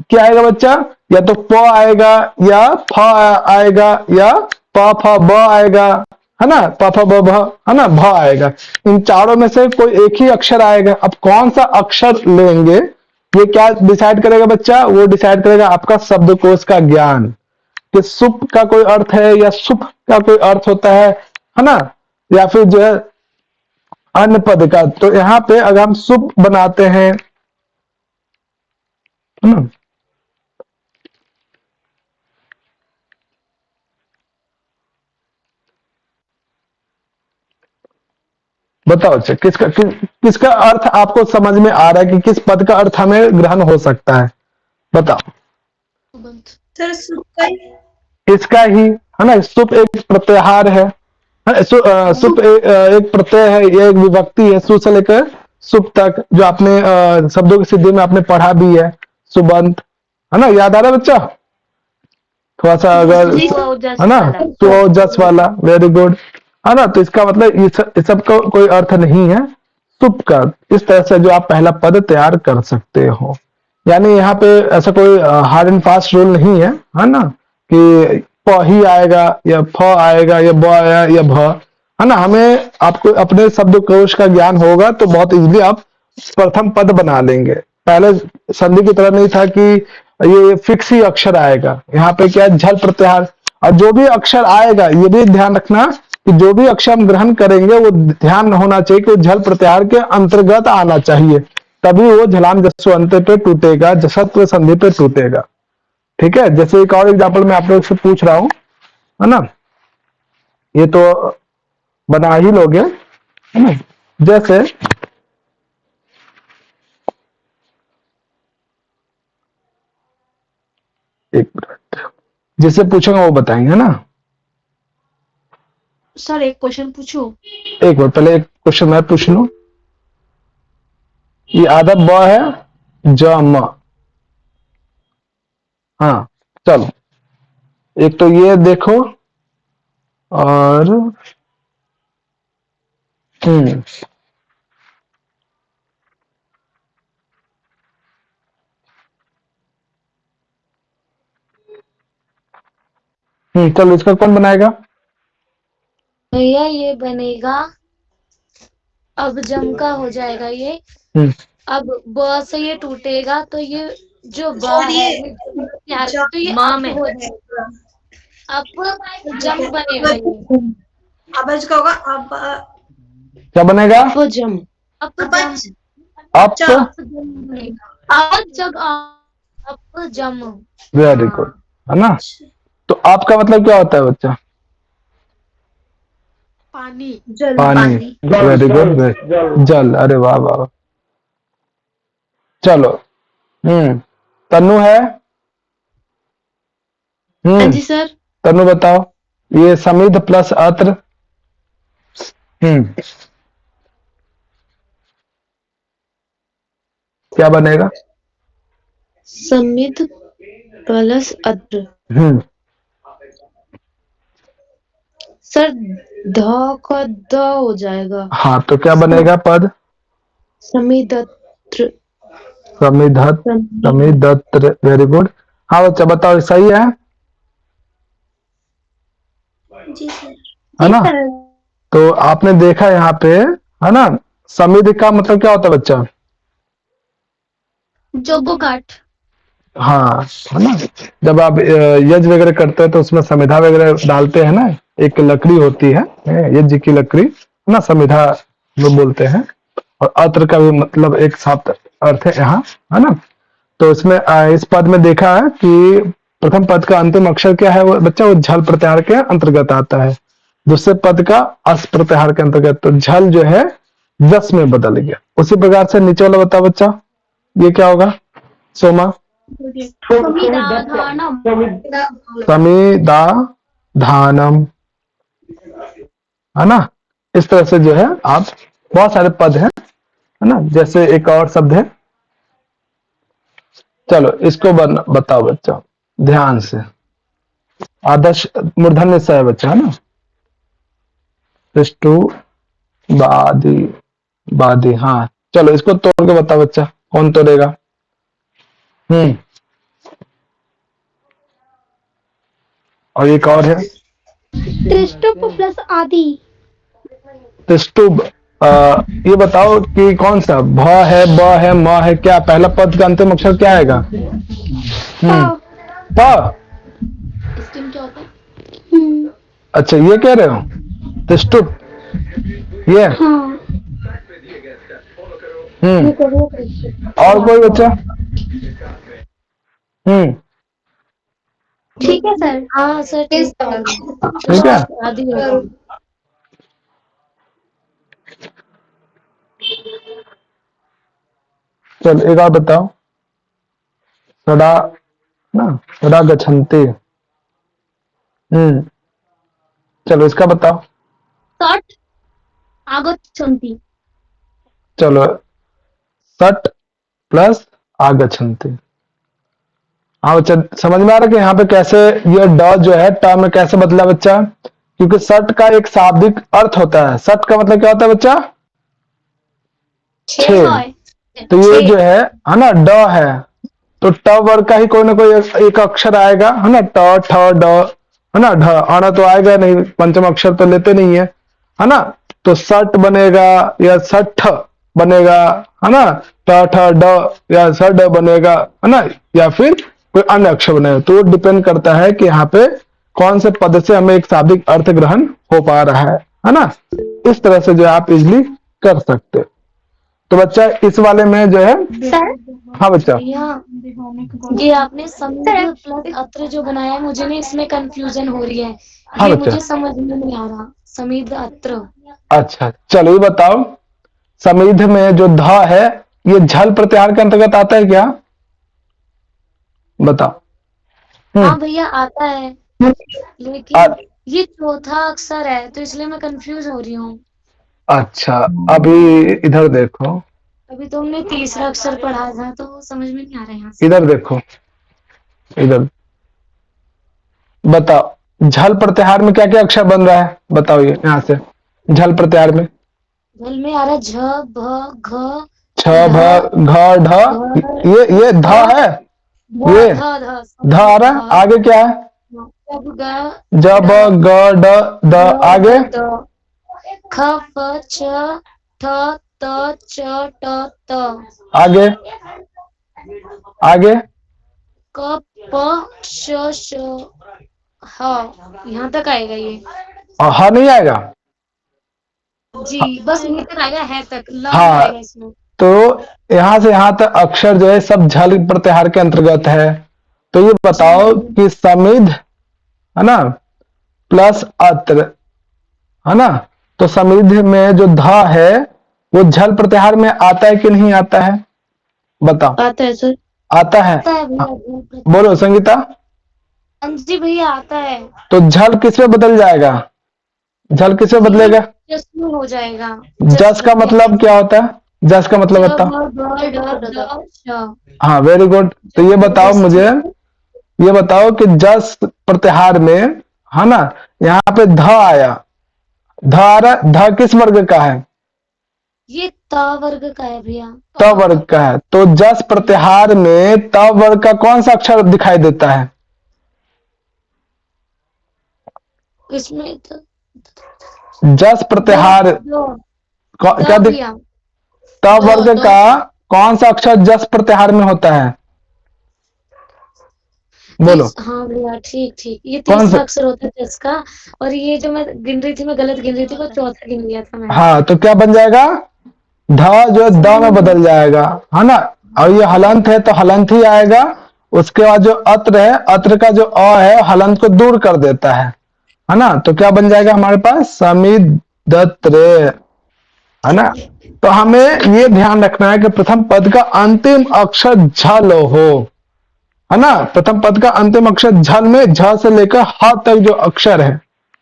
क्या आएगा बच्चा? या तो प आएगा, या फ आएगा, या प फ ब आएगा, है ना, प फ ब भ, है ना, भ आएगा। इन चारों में से कोई एक ही अक्षर आएगा। अब कौन सा अक्षर लेंगे ये क्या डिसाइड करेगा बच्चा? वो डिसाइड करेगा आपका शब्दकोश का ज्ञान, कि सुप का कोई अर्थ है या सुप का कोई अर्थ होता है ना, या फिर जो है अन्य पद का। तो यहां पे अगर हम सुप बनाते हैं, है ना, बताओ अच्छा किसका अर्थ आपको समझ में आ रहा है, कि किस पद का अर्थ हमें ग्रहण हो सकता है? बताओ। सर सुका इसका ही, है ना, सुप एक प्रत्याहार है, सुप एक प्रत्यय है, ये एक विभक्ति है, सु से लेकर सुप तक, जो आपने शब्दों की सिद्धि में आपने पढ़ा भी है, सुबंत, है ना, याद आ रहा है बच्चा? थोड़ा सा अगर, है ना, तो जस वाला, वेरी गुड, है ना। तो इसका मतलब इस सब का कोई अर्थ नहीं है सुप का। इस तरह से जो आप पहला पद तैयार कर सकते हो, यानी यहाँ पे ऐसा कोई हार्ड एंड फास्ट रूल नहीं है ना, कि प ही आएगा या फ आएगा या ब आया या भ, है ना। हमें आपको अपने शब्दकोश का ज्ञान होगा तो बहुत इजीली आप प्रथम पद बना लेंगे। पहले संधि की तरह नहीं था कि ये फिक्स ही अक्षर आएगा, यहाँ पे क्या है, झल प्रत्याहार। और जो भी अक्षर आएगा ये भी ध्यान रखना कि जो भी अक्षर हम ग्रहण करेंगे वो ध्यान होना चाहिए कि झल प्रत्याहार के अंतर्गत आना चाहिए, तभी वो झलाम जस्व अंत पे टूटेगा, जसत्व संधि पे टूटेगा। ठीक है, जैसे एक और एग्जाम्पल मैं आप लोग से पूछ रहा हूं, है ना, ये तो बना ही लोगे, है ना। जैसे एक मिनट, जिससे पूछूंगा वो बताएंगे, है ना। सर एक क्वेश्चन पूछूं? एक बार पहले एक क्वेश्चन मैं पूछ लूं। ये आधा ब है, ज म, हाँ चलो, एक तो ये देखो, और चलो इसका कौन बनाएगा? भैया ये बनेगा, अब जम का हो जाएगा ये। अब ब से ये टूटेगा तो ये जो ब सर है ये तो ये माँ अप में हो जाएगा, अब जम बनेगा ये। अबज का होगा अब क्या बनेगा? अप जम, अप जम, अप बनेगा, अप जम। वेरी गुड, है ना। तो आपका मतलब क्या होता है बच्चा? पानी। पानी, वेरी गुड, जल, अरे वाह वाह वाह। चलो, तनु है, हाँ जी सर। तनु बताओ, ये समिध प्लस अत्र, क्या बनेगा? समिध प्लस अत्र। सर ध का द हो जाएगा। हाँ, तो क्या बनेगा पद? समिधत्र। समिधत्र, वेरी गुड। हाँ बच्चा बताओ, सही है? जी सर। है ना। तो आपने देखा यहाँ पे, है ना, समिध का मतलब क्या होता है बच्चा? जोगो काठ। हाँ, है ना। जब आप यज्ञ वगैरह करते हैं तो उसमें समिधा वगैरह डालते हैं ना, एक लकड़ी होती है यज्ञ की लकड़ी, है ना, समिधा लोग बोलते हैं। और अत्र का भी मतलब एक साथ अर्थ है यहाँ, है ना। तो इसमें इस पद में देखा है कि प्रथम पद का अंतिम अक्षर क्या है वो बच्चा, वो झल प्रत्याहार के अंतर्गत आता है। दूसरे पद का अस प्रत्याहार के अंतर्गत, तो झल जो है जस में बदल गया। उसी प्रकार से नीचे वाला बताओ बच्चा, ये क्या होगा सोमा? समिधाधानम। समिदा धानम, है ना। इस तरह से जो है आप बहुत सारे पद हैं, है ना। जैसे एक और शब्द है, चलो इसको बताओ बच्चा ध्यान से। आदर्श मूर्धन्य स है बच्चा, है ना। पृष्ठु बादी, बादी, हाँ। चलो इसको तोड़ के बताओ बच्चा, कौन तोड़ेगा? और एक और है त्रिष्टुप प्लस आदि। त्रिष्टुप। ये बताओ कि कौन सा, भ है, ब है, म है, क्या पहला पद का अंतिम अक्षर क्या आएगा? प। क्या होता है? अच्छा ये कह रहे हो त्रिष्टुप, ये? हाँ। और कोई बच्चा? ठीक है सर। हाँ सर ठीक है। ठीक है। आदि होगा। चल एक और बताओ, सदा ना, सदा गच्छन्ति। चलो इसका बताओ। सट आगच्छन्ति। चलो सट प्लस आगच्छन्ति। हाँ बच्चा, समझ में आ रहा है कि यहाँ पे कैसे ये ड जो है ट में कैसे बदला बच्चा? क्योंकि सट का एक शाब्दिक अर्थ होता है। सट का मतलब क्या होता है बच्चा? छह। तो ये जो है ना, ड है, तो ट वर्ग का ही कोई ना कोई एक अक्षर आएगा, है ना। ट ठ ड, है ना। ढ आना तो आएगा नहीं, पंचम अक्षर तो लेते नहीं है ना। तो सट बनेगा या सठ बनेगा, है ना। ट ठ ड या सड बनेगा, है ना, या फिर कोई अन्य अक्षर बनेगा। तो वो डिपेंड करता है कि यहाँ पे कौन से पद से हमें एक शाब्दिक अर्थ ग्रहण हो पा रहा है ना। इस तरह से जो आप इजिली कर सकते। तो बच्चा इस वाले में जो है, हाँ बच्चा, ये आपने समिध प्लस अत्र जो बनाया है, मुझे ना इसमें कंफ्यूजन हो रही है। हाँ ये बच्चा। मुझे समझ में नहीं आ रहा, समिध अत्र। अच्छा चलो ये बताओ, समिध में जो ध है ये झल प्रत्याहार के अंतर्गत आता है क्या? बताओ। हाँ भैया आता है, लेकिन ये चौथा अक्षर है तो इसलिए मैं कंफ्यूज हो रही हूँ। अच्छा अभी इधर देखो, अभी तो हमने तीसरा अक्षर पढ़ा था तो समझ में नहीं आ रहा है यहाँ से। इधर देखो, इधर बताओ झल प्रत्याहार में क्या क्या अक्षर बन रहा है? बताओ ये यहाँ से झल प्रत्याहार में। झल में आ रहा है झ भ घ छ भ घ ढ, ये ध है, ये ध आ रहा है। आगे क्या है? ज ब ग ड द, आगे ख फ छ ठ त च ट त, आगे आगे क प श श ह, यहाँ तक आएगा ये। ह नहीं आएगा? जी बस यहीं तक आएगा, है तक ल हाँ, नहीं आएगा इसमें। तो यहाँ से यहाँ तक अक्षर जो है सब झल प्रत्याहार के अंतर्गत है। तो ये बताओ कि समिध, है ना, प्लस अत्र, है ना। तो समिध में जो ध है वो झल प्रत्याहार में आता है कि नहीं आता है? बताओ। आता है सर। आता है। आता है भैया। बोलो संगीता। हाँ जी भैया आता है। तो झल किस में बदल जाएगा? झल किस में बदलेगा? जस में हो जाएगा। जस का मतलब क्या होता है? जस का मतलब बताओ। हाँ वेरी गुड। तो ये बताओ मुझे, ये बताओ कि जस प्रत्याहार में, है ना, यहाँ पे ध आया, ध आ रहा, ध किस वर्ग का है? ये त वर्ग का है भैया। त वर्ग का है। तो जस प्रत्याहार में त वर्ग का कौन सा अक्षर दिखाई देता है? इसमें तो जस प्रत्याहार क्या दिख, त वर्ग का कौन सा अक्षर जस प्रत्याहार में होता है? बोलो। हाँ भैया, ठीक ठीक, ये कौन तीसरा सा? अक्षर होता है जिसका, और ये जो मैं गिन रही थी, मैं गलत गिन रही थी, वो चौथा गिन लिया था मैंने। हाँ, तो क्या बन जाएगा? ध जो है द में बदल जाएगा, है ना। और ये हलंत है तो हलंत ही आएगा। उसके बाद जो अत्र है, अत्र का जो अ है हलंत को दूर कर देता है ना। तो क्या बन जाएगा हमारे पास? समिदत्रे, है ना। तो हमें ये ध्यान रखना है कि प्रथम पद का अंतिम अक्षर झल हो, है ना। प्रथम पद का अंतिम अक्षर झल में झ से लेकर ह तक जो अक्षर है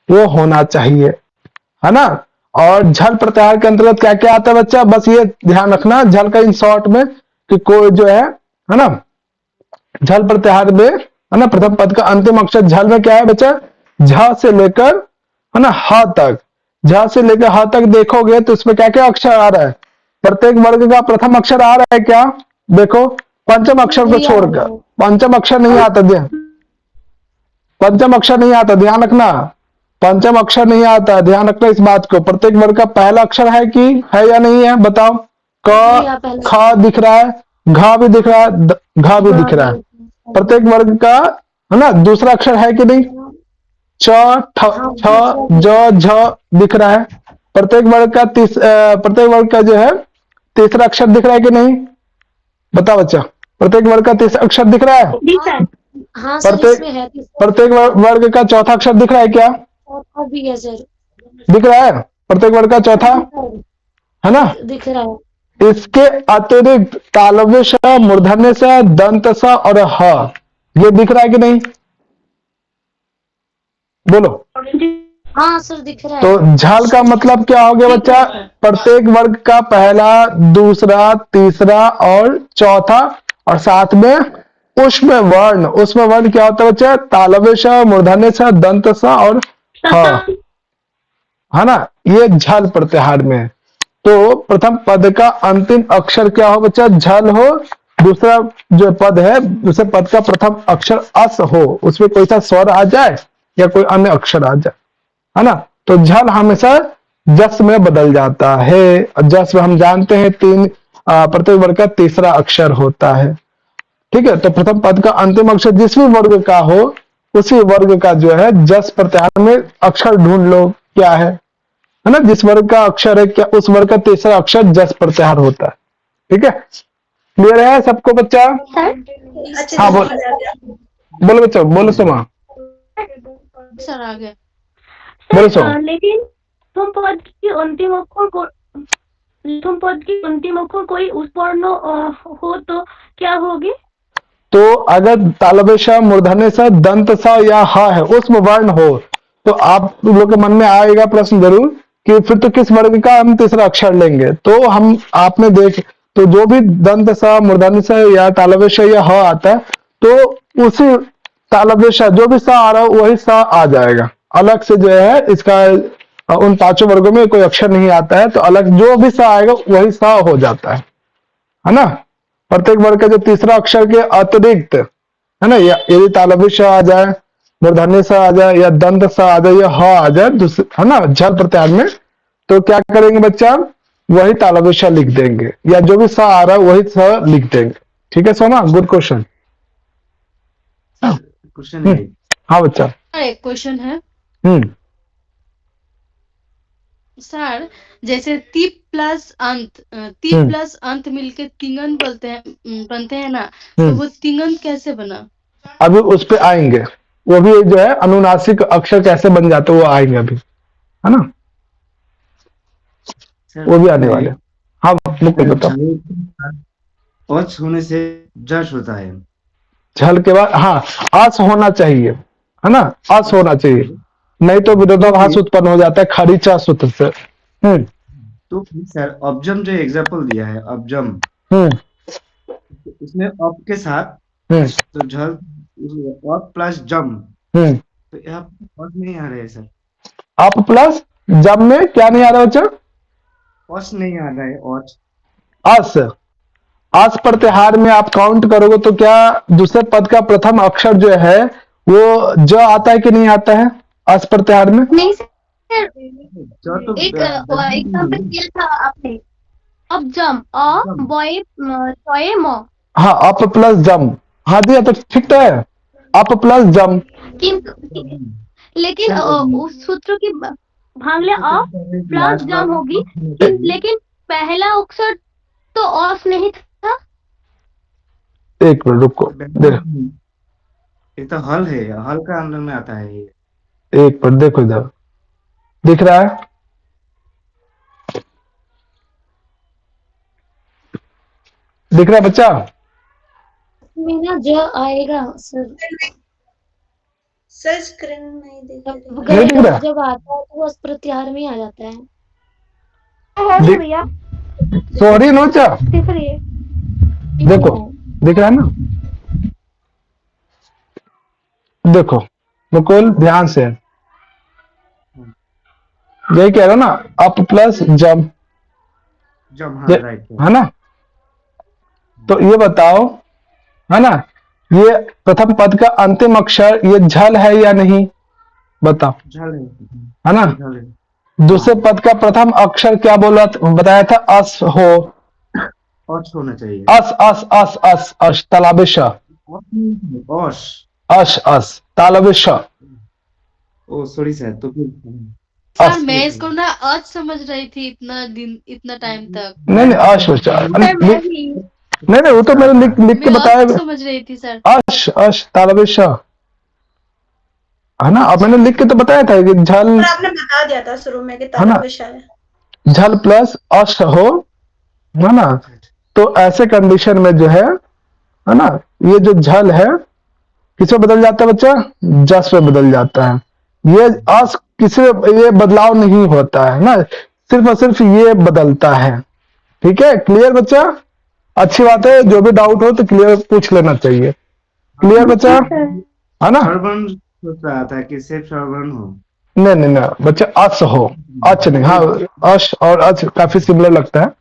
वो होना चाहिए, है ना। और झल प्रत्याहार के अंतर्गत क्या क्या आता है बच्चा? बस ये ध्यान रखना झल का इन शॉर्ट में कि कोई जो है ना, झल प्रत्याहार में, है ना, प्रथम पद का अंतिम अक्षर झल में क्या है बच्चा? झ से लेकर, है ना, ह तक। झ से लेकर ह तक देखोगे तो इसमें क्या क्या अक्षर आ रहा है? प्रत्येक वर्ग का प्रथम अक्षर आ रहा है क्या? देखो, पंचम अक्षर को छोड़कर पंचम अक्षर नहीं आता, पंचम अक्षर नहीं आता, ध्यान रखना। पंचम अक्षर नहीं आता, ध्यान रखना इस बात को। प्रत्येक वर्ग का पहला अक्षर है कि है या नहीं है? बताओ। क ख दिख रहा है, घ भी दिख रहा है, घ भी दिख रहा है। प्रत्येक वर्ग का, है ना, दूसरा अक्षर है कि नहीं? च, ठ, छ, ज, झ दिख रहा है। प्रत्येक वर्ग का प्रत्येक वर्ग का जो है तीसरा अक्षर दिख रहा है कि नहीं? बताओ बच्चा, प्रत्येक वर्ग का तीसरा अक्षर दिख रहा है? हाँ सर, प्रत्येक इसमें है प्रत्येक वर्ग का चौथा अक्षर दिख रहा है क्या? चौथा भी है सर, दिख रहा है प्रत्येक वर्ग का चौथा, है ना। दिख रहा है। इसके अतिरिक्त तालव्य श, मूर्धन्य स, दंत स और ह ये दिख रहा है कि नहीं? बोलो। हाँ सर, दिख रहा है। तो झल का मतलब क्या हो गया बच्चा? प्रत्येक वर्ग का पहला, दूसरा, तीसरा और चौथा, और साथ में उष्म वर्ण। उष्म वर्ण क्या होता है बच्चा? तालव्य श, मूर्धन्य स, दंत स और ह, है ना। ये झल प्रत्याहार में है। तो प्रथम पद का अंतिम अक्षर क्या हो बच्चा? झल हो। दूसरा जो पद है, दूसरे पद का प्रथम अक्षर अस हो, उसमें कोई सा स्वर आ जाए या कोई अन्य अक्षर आ जाए, है ना। तो झल हमेशा जस में बदल जाता है। जस में हम जानते हैं प्रत्येक वर्ग का तीसरा अक्षर होता है, ठीक है। तो प्रथम पद का अंतिम अक्षर जिस भी वर्ग का हो, उसी वर्ग का जो है जस प्रत्याहार में अक्षर ढूंढ लो क्या है ना। जिस वर्ग का अक्षर है क्या, उस वर्ग का तीसरा अक्षर जस प्रत्याहार होता है, ठीक है। क्लियर है सबको बच्चा? हाँ बोलो बच्चा, बोलो सुमा, सर आ गया। बोलो सो। लेकिन तुम पद की अंतिम अक्षर को तुम पद की अंतिम अक्षर कोई उत्पन्न हो तो क्या होगी? तो अगर तालव्य श, मूर्धन्य स, दंत स या ह है, उसमें वर्ण हो, तो आप लोग के मन में आएगा प्रश्न जरूर कि फिर तो किस वर्ग का हम तीसरा अक्षर लेंगे। तो हम आपने देख, तो जो भी दंत स, मूर्धन्य स या तालव्य श या ह आता है, तो उसी तालव्य श जो भी स आ रहा है वही स आ जाएगा। अलग से जो है इसका उन पांचों वर्गों में कोई अक्षर नहीं आता है, तो अलग जो भी स आएगा वही स हो जाता है ना। प्रत्येक वर्ग का जो तीसरा अक्षर के अतिरिक्त, है ना, यदि तालव्य श आ जाए, मूर्धन्य स आ जाए या दंत स आ जाए या ह आ जाए, है ना, झल प्रत्याहार में, तो क्या करेंगे बच्चा? वही तालव्य श लिख देंगे, या जो भी स आ रहा है वही स लिख देंगे। ठीक है सोना, गुड क्वेश्चन। क्वेश्चन है। हाँ बच्चा। एक क्वेश्चन है हम्म सर, जैसे ती प्लस अंत मिलके तिंगन बनते हैं ना, तो वो तिंगन कैसे बना? अभी उस पे आएंगे, वो भी जो है अनुनासिक अक्षर कैसे बन जाते वो आएंगे अभी, है ना, वो भी आने वाले। हाँ मुकुल बताओ। अच होने से जश होता है। झल के बाद हाँ अस होना चाहिए, है ना, अस होना चाहिए, नहीं तो विरोधाभास उत्पन्न हो जाता है खरीचा सूत्र से। तो सर अबजम जो एग्जाम्पल दिया है, अबजम, इसमें अप के साथ तो झल अप प्लस जम, तो यहाँ पद नहीं आ रहे है सर। अप प्लस जम में क्या नहीं आ रहा बच्चा? अस नहीं आ रहा है, अच। अस, अस प्रत्याहार में आप काउंट करोगे तो क्या दूसरे पद का प्रथम अक्षर जो है वो ज आता है कि नहीं आता है अस प्रत्याहार में? नहीं सर, तो एक एग्जाम्पल दिया था आपने। अब जम बॉय टॉय म हाँ, अप प्लस जम। हाँ दिया तो ठीक तो है, अप प्लस जम। किंतु लेकिन उस सूत्र की भांगले अ प्लस जम होगी, लेकिन पहला अक्षर तो ऑफ नहीं था। एक मिनट रुको, देख ये तो हल है, हल का अंदर में आता है ये। एक मिनट देखो इधर, दिख रहा है? दिख रहा है बच्चा? मेरा ज आएगा सर, सर स्क्रीन नहीं दिख रही। जब नहीं दिख रहा? जब आता है तो बस प्रत्याहार में ही आ जाता है। दिख- भैया सॉरी नोचा, दिख रही है। देखो दिख रहा है ना? देखो मुकुल ध्यान से, यही कह रहा ना, अप प्लस जम, जम, हाँ राइट। है ना? तो ये बताओ, है ना, ये प्रथम पद का अंतिम अक्षर ये झल है या नहीं? बताओ, झल है ना? झल है। दूसरे पद का प्रथम अक्षर क्या बोला, बताया था? अस हो, औश होना चाहिए। अस अस अस अस अश, तालाबिश, औश। अश अस, तालाबिश, ओ सॉरी सर, तो फिर सर मैं इसको ना आज समझ रही थी इतना टाइम तक। नहीं नहीं, अश बच्चा, नहीं नहीं, वो तो मैंने लिख के मैं बताया, आज समझ रही थी सर। अश अश तालाबिश, है ना? अब मैंने लिख के तो बताया था कि झल, और आपने बता दिया था शुरू में कि तालाबिश है। झल प्लस अश हो, है ना? तो ऐसे कंडीशन में जो है ना, ये जो झल है किसमें बदल जाता है बच्चा? जस में बदल जाता है। ये अस किसी ये बदलाव नहीं होता है ना, सिर्फ और सिर्फ ये बदलता है। ठीक है, क्लियर बच्चा? अच्छी बात है, जो भी डाउट हो तो क्लियर पूछ लेना चाहिए। क्लियर बच्चा, है ना? श्रवण सोच रहा था कि सिर्फ श्रवण हो। नहीं नहीं नहीं बच्चा, अस हो, अच नहीं। हाँ, अश और अच काफी सिमिलर लगता है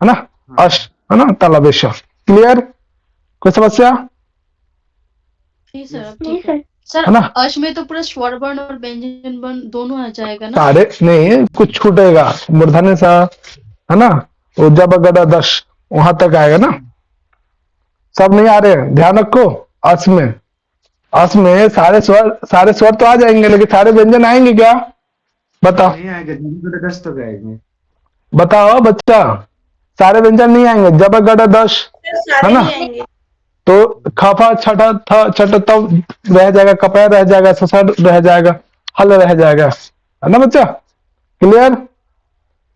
ना? अश, है ना? तालाबेश। क्लियर? कोई समस्या? नहीं सर, अब नहीं ठीक है। सर, है ना? सर अश में तो पूरा स्वर वर्ण और व्यंजन वर्ण दोनों आ जाएगा ना? सारे नहीं, कुछ छूटेगा, मूर्धन्य सा, है ना? वो जब गड़ा दश वहां तक आएगा ना, सब नहीं आ रहे हैं, ध्यान रखो। अस में सारे स्वर तो आ जाएंगे, लेकिन सारे व्यंजन आएंगे क्या? बताओ नहीं आएगा, दस तो आएंगे। बताओ बच्चा, सारे व्यंजन नहीं आएंगे। जब गड़ा दश, है ना? तो खफा छठा था छठा तब रह जाएगा, कपया रह जाएगा, ससर रह जाएगा, हल रह जाएगा, है ना बच्चा? क्लियर?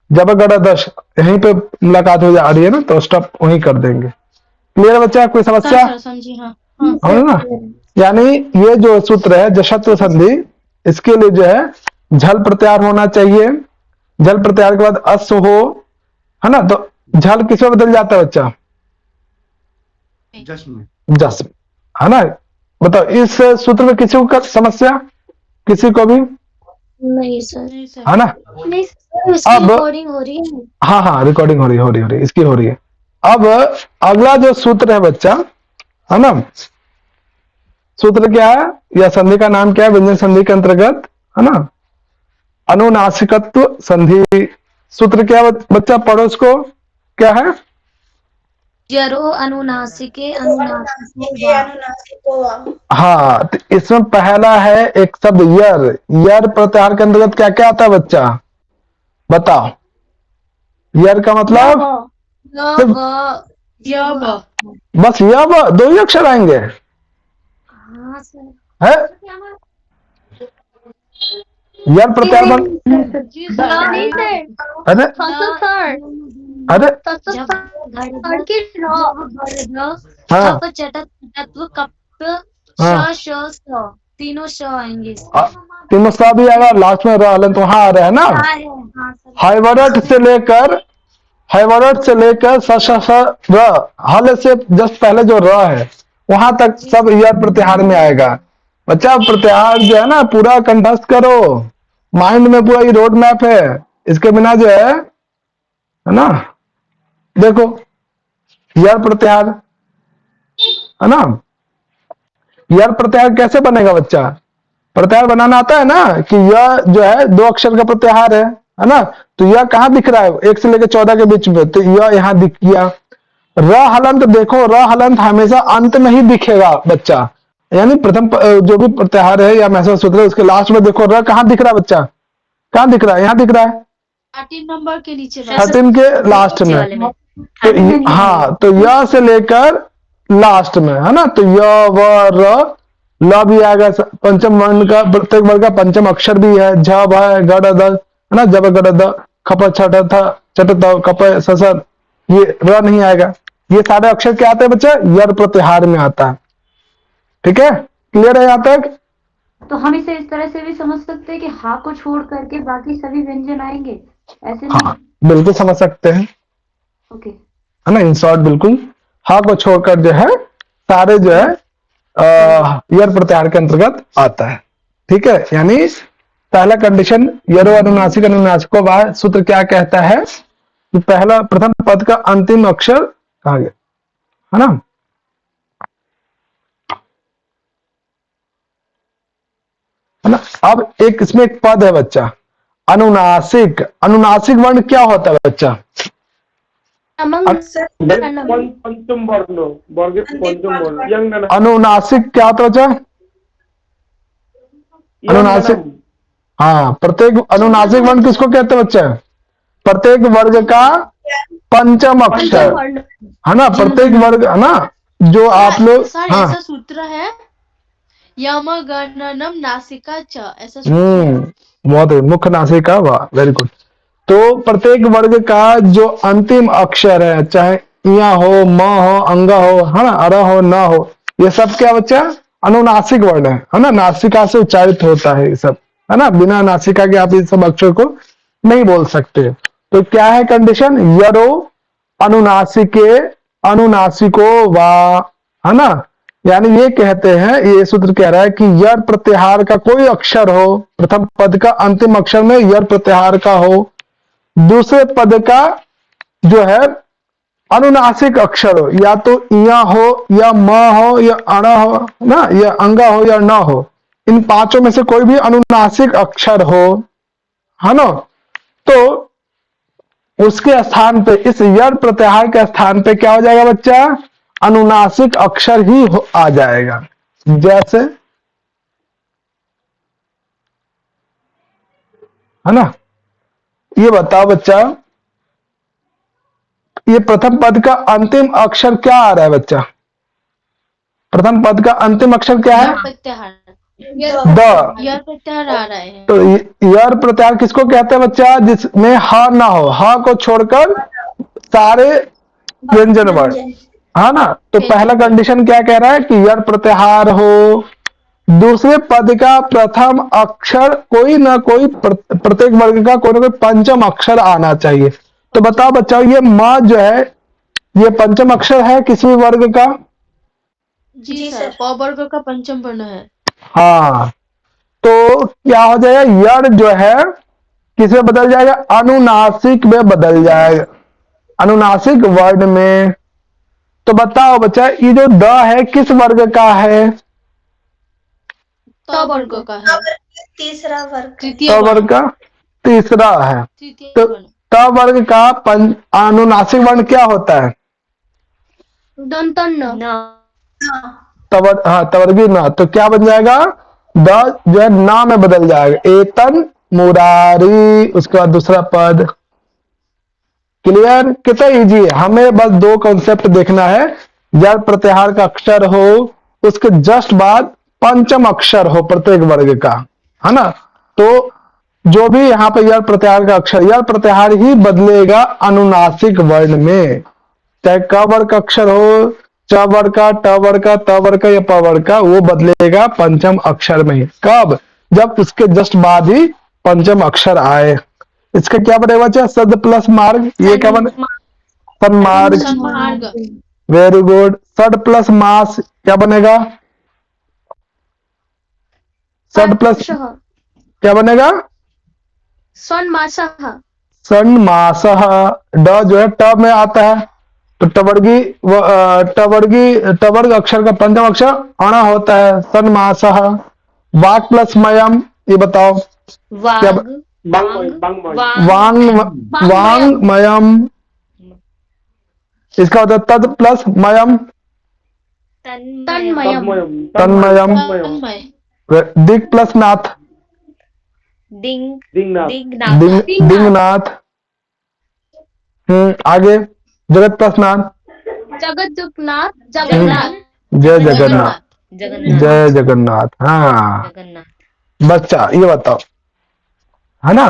जब गड़ा दश यहीं पे मुलाकात हो जा रही है ना, तो स्टॉप वहीं कर देंगे। क्लियर बच्चा? कोई समस्या? सर समझी, हाँ हाँ। है ना? यानी ये जो सूत्र है जशत्व संधि, इसके लिए जो है झल प्रत्याहार होना चाहिए। झल प्रत्याहार के बाद अस हो, है ना? तो झल किस में बदल जाता है बच्चा? जस में। जस, है ना? बताओ, इस सूत्र में किसी को समस्या, किसी को भी? नहीं सर, नहीं सर। है ना? नहीं इसकी अब रिकॉर्डिंग हो रही है। हाँ हाँ, रिकॉर्डिंग हो रही है, इसकी हो रही है। अब अगला जो सूत्र है बच्चा, है ना? सूत्र क्या है या संधि का नाम क्या है व्यंजन संधि के अंतर्गत, है ना? अनुनासिकत्व संधि। सूत्र क्या है बच्चा? पढ़ो उसको, क्या है? जरो अनुनासिके अनुनासिके वा। हाँ, तो इसमें पहला है एक शब्द यर। यर प्रत्याहार के अंतर्गत क्या क्या आता है बच्चा? बताओ। यर का मतलब सिर्फ बस यब, दो ही अक्षर आएंगे, हाँ सर। है? यर प्रत्याहार जी सर। नहीं सर, अरे सर अरे जब सर की हाँ चटत तत्व कप हाँ। श स तीनों श आएंगे। तीनों सा भी आएगा, लास्ट में र तो वहां आ रहा है ना? हाँ सर। हाइवरट से लेकर स श स र, हल से जस्ट पहले जो र है वहां तक सब यर प्रत्याहार में आएगा। बच्चा प्रत्याहार जो है ना पूरा कंठस्थ करो, माइंड में पूरा ये रोड मैप है, इसके बिना जो है ना? देखो यर प्रत्याहार, है ना? यर प्रत्याहार कैसे बनेगा बच्चा? प्रत्याहार बनाना आता है ना, कि यह जो है दो अक्षर का प्रत्याहार है है ना। तो यह कहाँ दिख रहा है 1 से लेकर 14 के बीच में, तो यह यहाँ दिख गया। र हलंत देखो, र हलंत हमेशा अंत में ही दिखेगा बच्चा, यानी प्रथम जो भी प्रत्याहार है या महसूस सूत्र है उसके लास्ट में देखो र कहाँ दिख रहा है बच्चा, कहाँ दिख रहा है, यहाँ दिख रहा है 13 नंबर के नीचे 13 के लास्ट में। तो हाँ, तो य से लेकर लास्ट में, है ना। तो य व र ल भी आएगा, पंचम वर्ण का प्रत्येक वर्ग का पंचम अक्षर भी है। झ भ गड़ द, है ना, जब गड़ द, खप छठ थ चट त कप ससर, ये र नहीं आएगा। ये सारे अक्षर क्या आते हैं बच्चा, यर प्रत्याहार में आता है। ठीक है, क्लियर है यहाँ तक। तो हम इसे इस तरह से भी समझ सकते हैं कि हा को छोड़ करके बाकी सभी व्यंजन आएंगे, ऐसे नहीं? हाँ बिल्कुल समझ सकते हैं, ओके। है ना। इन शॉर्ट बिल्कुल हा को छोड़कर जो है सारे जो है यर प्रत्याहार के अंतर्गत आता है। ठीक है, यानी पहला कंडीशन यरो अनुनासिक अनुनासिको वाह सूत्र क्या कहता है कि पहला प्रथम पद का अंतिम अक्षर कहा गया, है ना। है ना। अब एक इसमें एक पद है बच्चा, अनुनासिक। अनुनासिक वर्ण क्या होता है बच्चा, पंचम वर्ण, वर्ग पंचम वर्ण, यंग नन, अनुनासिक क्या होता है बच्चा, अनुनासिक। हाँ, प्रत्येक अनुनासिक वर्ण किसको कहते हैं बच्चा, प्रत्येक वर्ग का पंचम अक्षर, है ना। प्रत्येक वर्ग, है ना, जो आप लोग, सर हाँ ऐसा सूत्र है यम गणनम नासिका च, ऐसा सूत्र बहुत है, मुख्य नासिका, वाह वेरी गुड। तो प्रत्येक वर्ग का जो अंतिम अक्षर है, चाहे इया हो, म हो, अंगा हो, है ना, अरा हो, न हो, ये सब क्या बच्चा अनुनासिक वर्ण है ना। नासिका से उच्चारित होता है ये सब, है ना। बिना नासिका के आप इस सब अक्षर को नहीं बोल सकते। तो क्या है कंडीशन, यरो अनुनासिके अनुनासिको वा, है ना। यानी ये कहते हैं, ये सूत्र कह रहा है कि यर प्रत्याहार का कोई अक्षर हो, प्रथम पद का अंतिम अक्षर में यर प्रत्याहार का हो, दूसरे पद का जो है अनुनासिक अक्षर हो, या तो इया हो या म हो या अणा हो ना, या अंगा हो या न हो, इन पांचों में से कोई भी अनुनासिक अक्षर हो, है ना। तो उसके स्थान पे, इस यर प्रत्याहार के स्थान पे क्या हो जाएगा बच्चा, अनुनासिक अक्षर ही आ जाएगा। जैसे, है ना, ये बताओ बच्चा, ये प्रथम पद का अंतिम अक्षर क्या आ रहा है बच्चा, प्रथम पद का अंतिम अक्षर क्या है, प्रत्याहार, द। यर प्रत्याहार आ रहे हैं। तो यर प्रत्याहार किसको कहते हैं बच्चा, जिसमें ह ना हो, ह को छोड़कर सारे व्यंजन वर्ण, है ना। तो पहला कंडीशन क्या कह रहा है कि यर प्रत्याहार हो, दूसरे पद का प्रथम अक्षर कोई ना कोई प्रत्येक वर्ग का कोई ना कोई पंचम अक्षर आना चाहिए। तो बताओ बच्चों, ये म जो है ये पंचम अक्षर है किसी भी वर्ग का, जी सर, प वर्ग का पंचम वर्ण है। हाँ, तो क्या हो जाएगा, यर जो है किस में बदल जाएगा, अनुनासिक में बदल जाएगा, अनुनासिक वर्ण में। तो बताओ बच्चा, ये जो द है किस वर्ग का है, त वर्ग का है, तीसरा वर्ग, तृतीय त वर्ण, वर्ग का तीसरा है। तृतीय तो वर्ण, त वर्ग का अनुनासिक वर्ण क्या होता है, दंतन तवर, हाँ तवर्गी ना, तो क्या बन जाएगा, द जो है ना में बदल जाएगा, एतन मुरारी, उसके बाद दूसरा पद। क्लियर, कितना इजी है, हमें बस दो कॉन्सेप्ट देखना है, यर प्रत्याहार का अक्षर हो, उसके जस्ट बाद पंचम अक्षर हो प्रत्येक वर्ग का, है ना। तो जो भी यहाँ पे यर प्रत्याहार का अक्षर, यर प्रत्याहार ही बदलेगा अनुनासिक वर्ण में, चाहे क वर्ग का अक्षर हो, च वर्ग का, ट वर्ग का, त वर्ग का या प वर्ग का, वो बदलेगा पंचम अक्षर में ही। कब, जब उसके जस्ट बाद ही पंचम अक्षर आए। इसका क्या बनेगा बच्चा, सद प्लस मार्ग, ये क्या बने, सन्मार्ग, सन्मार्ग, वेरी गुड। सड प्लस मास क्या बनेगा, सड प्लस क्या बनेगा, सन्मासः, सन्मासः। ड जो है ट में आता है, तो टवर्गी अक्षर का पंचम अक्षर अण होता है, सन्मासः। वाक प्लस मयम, ये बताओ क्या वांग वांगमयम, इसका होता है तद प्लस मयम, तन्मयम, तन्मयम। तन्मय, दिग प्लस नाथ, दिंगनाथ, दिंगनाथ। आगे जगत प्लस नाथ, जगन्नाथ जगन्नाथ, जय जगन्नाथ, जगन्नाथ, जय जगन्नाथ। हाँ जगन्नाथ। बच्चा ये बताओ, है ना।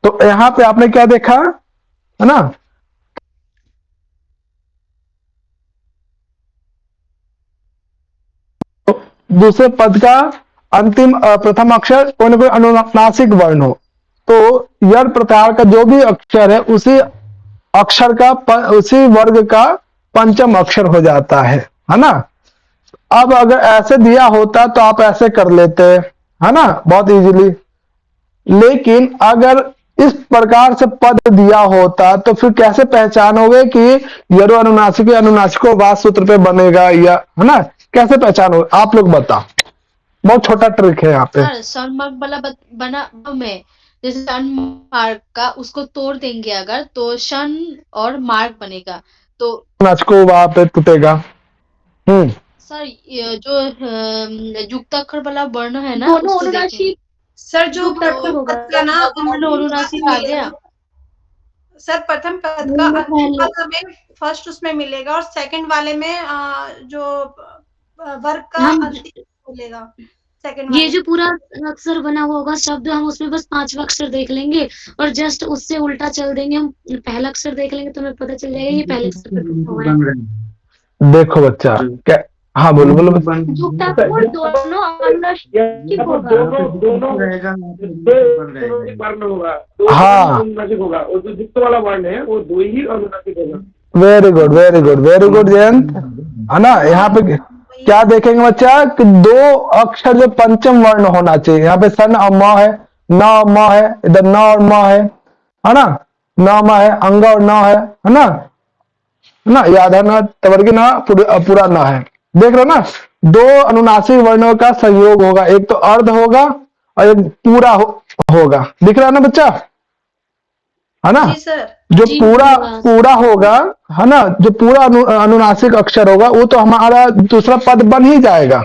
तो यहाँ पे आपने क्या देखा, है ना, दूसरे पद का अंतिम प्रथम अक्षर कोई ना कोई अनुनासिक वर्ण हो, तो यर प्रत्याहार का जो भी अक्षर है उसी अक्षर का उसी वर्ग का पंचम अक्षर हो जाता है ना। अब अगर ऐसे दिया होता तो आप ऐसे कर लेते, है ना, बहुत इजीली। लेकिन अगर इस प्रकार से पद दिया होता तो फिर कैसे पहचानोगे कि यरो अनुनासिक अनुनासिको वास सूत्र पे बनेगा, या है ना, कैसे पहचानोगे आप लोग बताओ। बहुत छोटा ट्रिक है यहाँ पे। सर सन मार्क वाला बना में, जैसे सन मार्क का उसको तोड़ देंगे अगर, तो शन और मार्क बनेगा। तो अनुनासिको वहां पे टूटेगा। सर ये जो युक्ताक्षर वाला वर्ण है ना, दोनों उसको अनुनासिक देखेंगे। सर जो युक्ताक्षर प्रथम होगा। पद का ना दोनों अनुनासिक आ गया। सर प्रथम पद का अंतिम पद हमें फर्स्ट उसमें मिलेगा और सेकंड वाले में जो वर्ग का अंतिम मिलेगा सेकंड वाले ये जो पूरा अक्षर बना हुआ होगा शब्द, हम उसमें बस 5वां अक्षर देख लेंगे और जस्ट उससे उल्टा चल देंगे। हम पहला अक्षर देख लेंगे तो हमें पता चल जाएगा ये पहले अक्षर पे लिखा हुआ है। देखो बच्चा क्या, हाँ बोलो बोलो। युक्ताक्षर दोनों अनुनासिक होगा। वर्ण होगा, दो हाँ। अनुनासिक होगा, और जो युक्त वाला वर्ण है वो 2 ही अनुनासिक होगा। Very good very good very good Jayant, है ना। यहाँ पे क्या देखेंगे बच्चा कि 2 अक्षर जो पंचम वर्ण होना चाहिए। यहाँ पे सन और म है, न और म है, इधर न और म है ना, न म है, अंग और न है ना, याद है ना, तवर्गी न पूरा न है। देख रहे हो ना, 2 अनुनासिक वर्णों का संयोग होगा, एक तो अर्ध होगा और एक पूरा होगा। दिख रहा है ना बच्चा, है ना। जी सर। जो जी, पूरा होगा, है ना, जो पूरा अनुनासिक अक्षर होगा वो तो हमारा दूसरा पद बन ही जाएगा।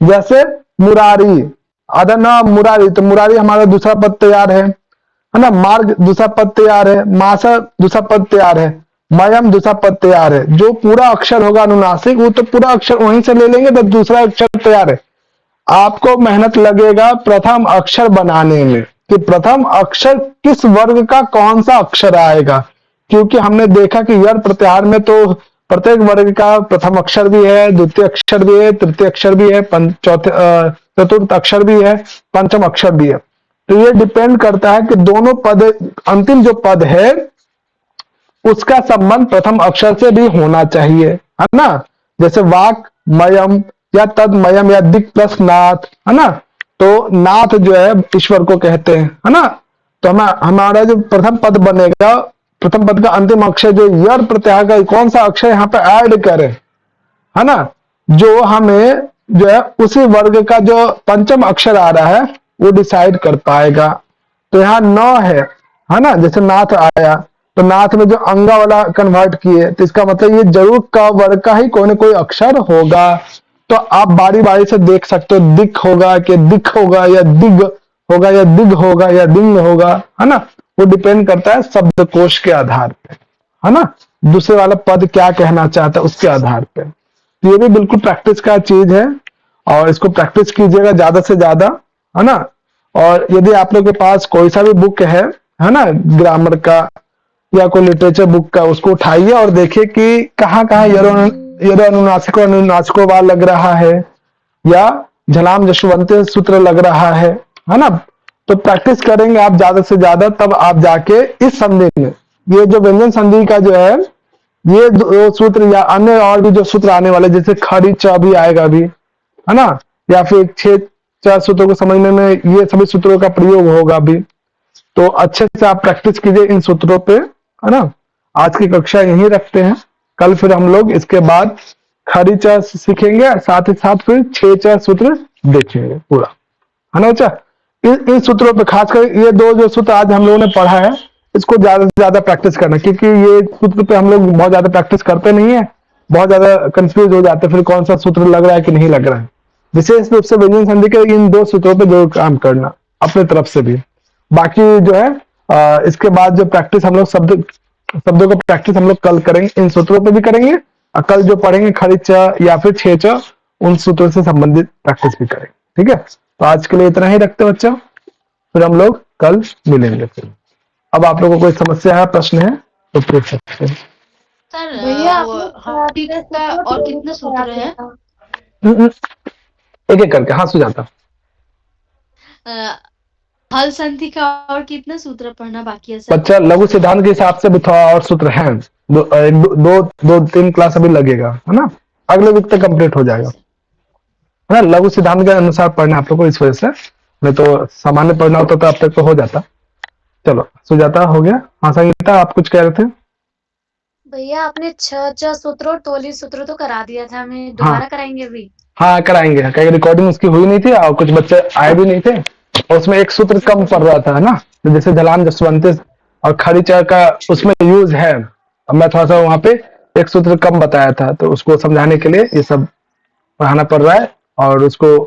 जैसे मुरारी, अदर ना मुरारी, तो मुरारी हमारा दूसरा पद तैयार है ना। मार्ग दूसरा पद तैयार है, मासा दूसरा पद तैयार है, मयम दूसरा पद तैयार है। जो पूरा अक्षर होगा अनुनासिक वो तो पूरा अक्षर वहीं से ले लेंगे, तो दूसरा अक्षर तैयार है। आपको मेहनत लगेगा प्रथम अक्षर बनाने में कि प्रथम अक्षर किस वर्ग का कौन सा अक्षर आएगा, क्योंकि हमने देखा कि यर प्रत्याहार में तो प्रत्येक वर्ग का प्रथम अक्षर भी है, द्वितीय अक्षर भी है, तृतीय अक्षर भी है, चतुर्थ अक्षर भी है, पंचम अक्षर भी है। तो ये डिपेंड करता है कि दोनों पद, अंतिम जो पद है उसका संबंध प्रथम अक्षर से भी होना चाहिए, है ना। जैसे वाक मयम या तद मयम या दिक प्लस नाथ, है ना। तो नाथ जो है ईश्वर को कहते हैं, है ना। तो हमारा जो प्रथम पद बनेगा, प्रथम पद का अंतिम अक्षर जो यर प्रत्याहार का कौन सा अक्षर यहाँ पे ऐड करें, है ना, जो हमें जो है उसी वर्ग का जो पंचम अक्षर आ रहा है वो डिसाइड कर पाएगा। तो यहाँ न है ना, जैसे नाथ आया तो नाथ में जो अंगा वाला कन्वर्ट किए, तो इसका मतलब ये जरूर क वर्ग का ही कोई ना कोई अक्षर होगा। तो आप बारी बारी से देख सकते हो, दिख होगा कि दिख होगा, या दिग होगा, या दिग होगा, या दिंग होगा, है ना। वो डिपेंड करता है शब्दकोश के आधार पे, है ना, दूसरे वाला पद क्या कहना चाहता है उसके आधार पे। तो ये भी बिल्कुल प्रैक्टिस का चीज है और इसको प्रैक्टिस कीजिएगा ज्यादा से ज्यादा, है ना। और यदि आप लोग के पास कोई सा भी बुक है ना, ग्रामर का या कोई लिटरेचर बुक का, उसको उठाइए और देखिए कि कहाँ कहाँ यरो अनुनासिको अनुनासिको वाल लग रहा है, या झलाम जशवंत सूत्र लग रहा है ना। तो प्रैक्टिस करेंगे आप ज्यादा से ज्यादा, तब आप जाके इस संधि में, ये जो व्यंजन संधि का जो है, ये दो सूत्र या अन्य और भी जो सूत्र आने वाले, जैसे खड़ी च भी आएगा भी, है ना, या फिर 6 सूत्रों को समझने में ये सभी सूत्रों का प्रयोग होगा भी। तो अच्छे से आप प्रैक्टिस कीजिए इन सूत्रों पे, है ना। आज की कक्षा यहीं रखते हैं, कल फिर हम लोग इसके बाद खड़ी च सीखेंगे, साथ ही साथ फिर 6 सूत्र देखेंगे पूरा, है ना बच्चा। इन सूत्रों पे खासकर ये दो जो सूत्र आज हम लोगों ने पढ़ा है, इसको ज्यादा से ज्यादा प्रैक्टिस करना, क्योंकि ये सूत्र पे हम लोग बहुत ज्यादा प्रैक्टिस करते नहीं है, बहुत ज्यादा कंफ्यूज हो जाते हैं फिर कौन सा सूत्र लग रहा है कि नहीं लग रहा है। विशेष रूप से व्यंजन संधि के इन दो सूत्रों पे जरूर काम करना अपने तरफ से भी। बाकी जो है इसके बाद जो प्रैक्टिस हम लोग शब्दों का प्रैक्टिस हम लोग कल करेंगे, इन सूत्रों पे भी करेंगे, और कल जो पढ़ेंगे खड़ी च या फिर छह च, उन सूत्रों से संबंधित प्रैक्टिस भी करेंगे। ठीक है, तो आज के लिए इतना ही रखते हैं बच्चों, फिर हम लोग कल मिलेंगे। फिर अब आप लोगों को कोई समस्या है, प्रश्न है तो पूछ सकते हैं। सर भैया वो आपने हार्दिक का और कितने सूत्र है? एक एक करके, हाँ सुजाता। हल संधि का और कितने सूत्र पढ़ना बाकी है सर? बच्चा लघु सिद्धांत के हिसाब से भी थोड़ा और सूत्र हैं, दो तीन क्लास अभी लगेगा, है ना, अगले वीक तक कंप्लीट हो जाएगा, है ना। लघु सिद्धांत के अनुसार पढ़ना आप लोग को, इस वजह से, नहीं तो सामान्य पढ़ना होता तो अब तक तो हो जाता। चलो सुजाता हो गया। हाँ संगीता, आप कुछ कह रहे थे? भैया आपने छह सूत्र और टोली सूत्र तो करा दिया था, हमें दोबारा कराएंगे अभी? हाँ कराएंगे, कहीं रिकॉर्डिंग उसकी हुई नहीं थी और कुछ बच्चे आए भी नहीं थे, और उसमें एक सूत्र कम पड़ रहा था, है ना, तो जैसे जलाम जसवंत और खड़ी च का उसमें यूज है, अब मैं थोड़ा सा वहां पे एक सूत्र कम बताया था, तो उसको समझाने के लिए ये सब पढ़ाना पड़ रहा है, और उसको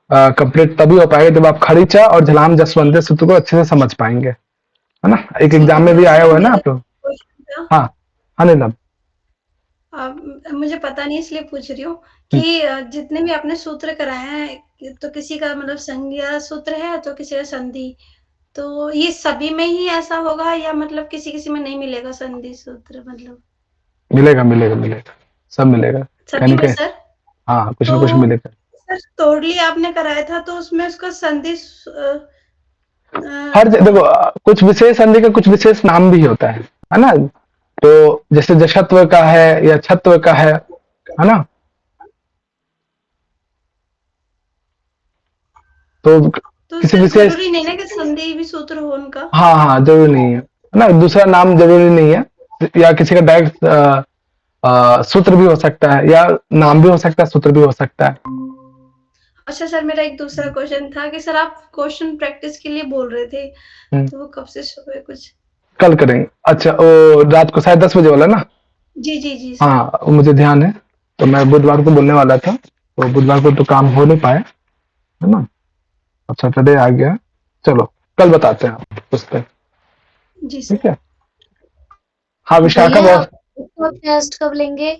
कंप्लीट तभी हो पाएगा जब आप खड़ी च और झलाम जसवंत सूत्र को अच्छे से समझ पाएंगे, है ना। एक एग्जाम में भी आया हुआ है ना आप लोग। हाँ हाँ नीलम, मुझे पता नहीं इसलिए पूछ रही हूँ कि जितने भी आपने सूत्र कराए हैं, तो किसी का मतलब संज्ञा सूत्र है तो किसी का संधि, तो ये सभी में ही ऐसा होगा या मतलब किसी किसी में नहीं मिलेगा संधि सूत्र? मतलब मिलेगा मिलेगा मिलेगा, सब मिलेगा, सभी में सर? हाँ कुछ ना तो कुछ मिलेगा। सर तोड़ली आपने कराया था तो उसमें उसका संधि हर देखो कुछ विशेष संधि का कुछ विशेष नाम भी होता है ना, तो जैसे जशत्व का है या छत्व का है ना, तो किसी सर विशेष, जरूरी नहीं है कि संधि भी सूत्र हो उनका? हाँ हाँ जरूरी नहीं है ना, दूसरा नाम जरूरी नहीं है, या किसी का डायरेक्ट सूत्र भी हो सकता है, या नाम भी हो सकता है, सूत्र भी हो सकता है। अच्छा सर, मेरा एक दूसरा क्वेश्चन था कि सर आप क्वेश्चन प्रैक्टिस के लिए बोल रहे थे, तो वो कब से शुरू है? कुछ कल करेंगे। अच्छा वो रात को 10:30 वाला ना? जी जी जी सर। हाँ मुझे ध्यान है, तो मैं बुधवार को बोलने वाला था, तो बुधवार को तो काम हो नहीं पाया, है ना, अब सैटरडे आ गया, चलो कल बताते हैं आप पुस्तक, जी सर। ठीक है। हाँ विशाखा बहुत, टेस्ट कब लेंगे?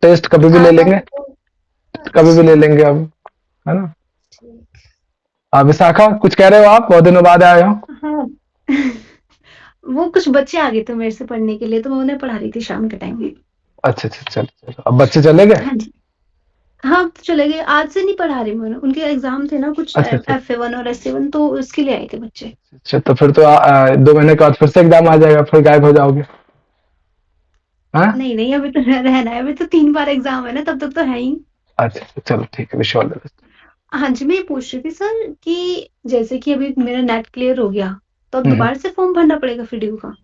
टेस्ट कभी भी ले लेंगे, कभी भी ले लेंगे अब, है ना। विशाखा कुछ कह रहे हो आप, बहुत दिनों बाद आए हो? हाँ वो कुछ बच्चे आ गए थे मेरे से पढ़ने के लिए, तो मैं उन्हें पढ़ा रही थी शाम के टाइम में। अच्छा अच्छा, चलो चलो, अब बच्चे चले गए? हाँ जी, हाँ अब तो चले गए, आज से नहीं पढ़ा रही मैं, उनके एग्जाम थे ना कुछ, अच्छा अच्छा FA1 और SA1, तो उसके लिए आए थे बच्चे। अच्छा, तो फिर तो 2 महीने के बाद फिर से एग्जाम आ जाएगा, फिर गायब हो जाओगे, हाँ? नहीं नहीं, अभी तो रहना है, अभी तो 3 बार एग्जाम है ना, तब तक तो है ही। अच्छा चलो ठीक है, विश ऑल द बेस्ट। हाँ जी, मैं ये पूछ रही थी सर कि जैसे कि अभी मेरा नेट क्लियर हो गया, तो अब दोबारा से फॉर्म भरना पड़ेगा FIDU का?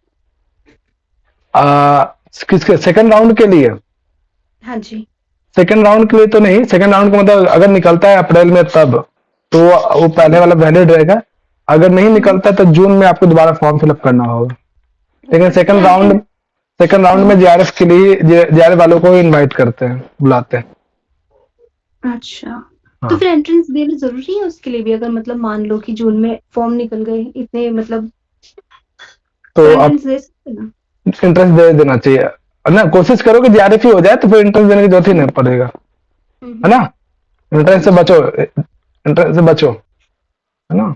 किसके सेकंड राउंड के लिए? हाँ जी। सेकंड राउंड के लिए तो नहीं, सेकंड राउंड का मतलब अगर निकलता है अप्रैल में तब तो वो पहले वाला वैलिड रहेगा, अगर नहीं निकलता तो जून में आपको दोबारा फॉर्म फिलअप करना होगा, लेकिन सेकंड राउंड में JRF के लिए JRF वालों को इनवाइट करते हैं, बुलाते हैं। अच्छा, हाँ। तो फिर एंट्रेंस देना जरूरी है उसके लिए भी, अगर मतलब मान लो कि जून में फॉर्म निकल गए इतने, मतलब तो आप एंट्रेंस दे सकते हैं ना? इंटरेस्ट दे देना चाहिए ना, कोशिश करो कि JRF ही हो जाए, तो फिर इंटरेस्ट देने की जरूरत ही नहीं पड़ेगा, है ना, इंटरेस्ट से बचो, इंटरेस्ट से बचो, है ना,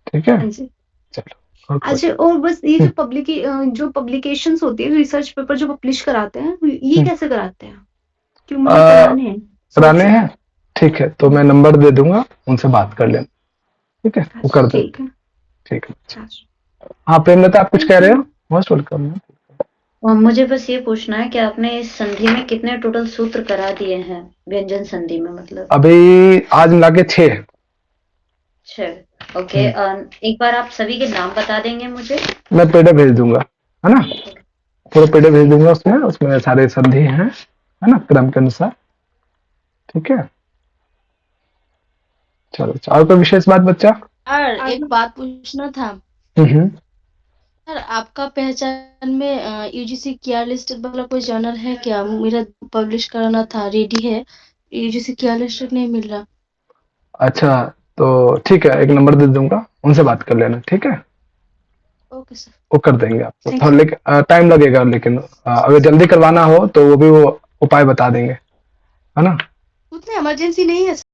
ठीक है। हाँ जी। चलो अच्छा, और बस ये जो पब्लिकेशंस होती है, रिसर्च पेपर जो पब्लिश कराते हैं, ये कैसे कराते हैं? क्यों मुझे कराने हैं, कराने हैं, ठीक है, तो मैं नंबर दे दूंगा, उनसे बात कर लेना, ठीक है, वो कर दे, ठीक है। ठीक है। हाँ प्रेमलता, आप कुछ कह रहे हो? Most welcome. और मुझे बस ये पूछना है कि आपने इस संधि में कितने टोटल सूत्र करा दिए हैं, व्यंजन संधि में मतलब? अभी आज मिला के 6। 6, ओके। एक बार आप सभी के नाम बता देंगे मुझे? मैं PDF भेज दूंगा, है ना, पूरा PDF भेज दूंगा, उसमें सारे संधि हैं, है ना, क्रम के अनुसार, ठीक है। चलो अच्छा, और कोई विशेष बात बच्चा? और एक बात पूछना था हम्म। सर, आपका पहचान में यूजीसी केयर लिस्टेड वाला कोई जर्नल है क्या? मेरा पब्लिश कराना था, रेडी है, यूजीसी केयर लिस्टेड नहीं मिल रहा। अच्छा तो ठीक है, एक नंबर दे दूंगा, उनसे बात कर लेना, ठीक है? Okay sir. वो कर देंगे आपको, Thank थोड़ा लेकिन टाइम लगेगा, लेकिन अगर जल्दी करवाना हो तो वो भी वो उपाय बता देंगे, है ना? उतनी इमरजेंसी नहीं है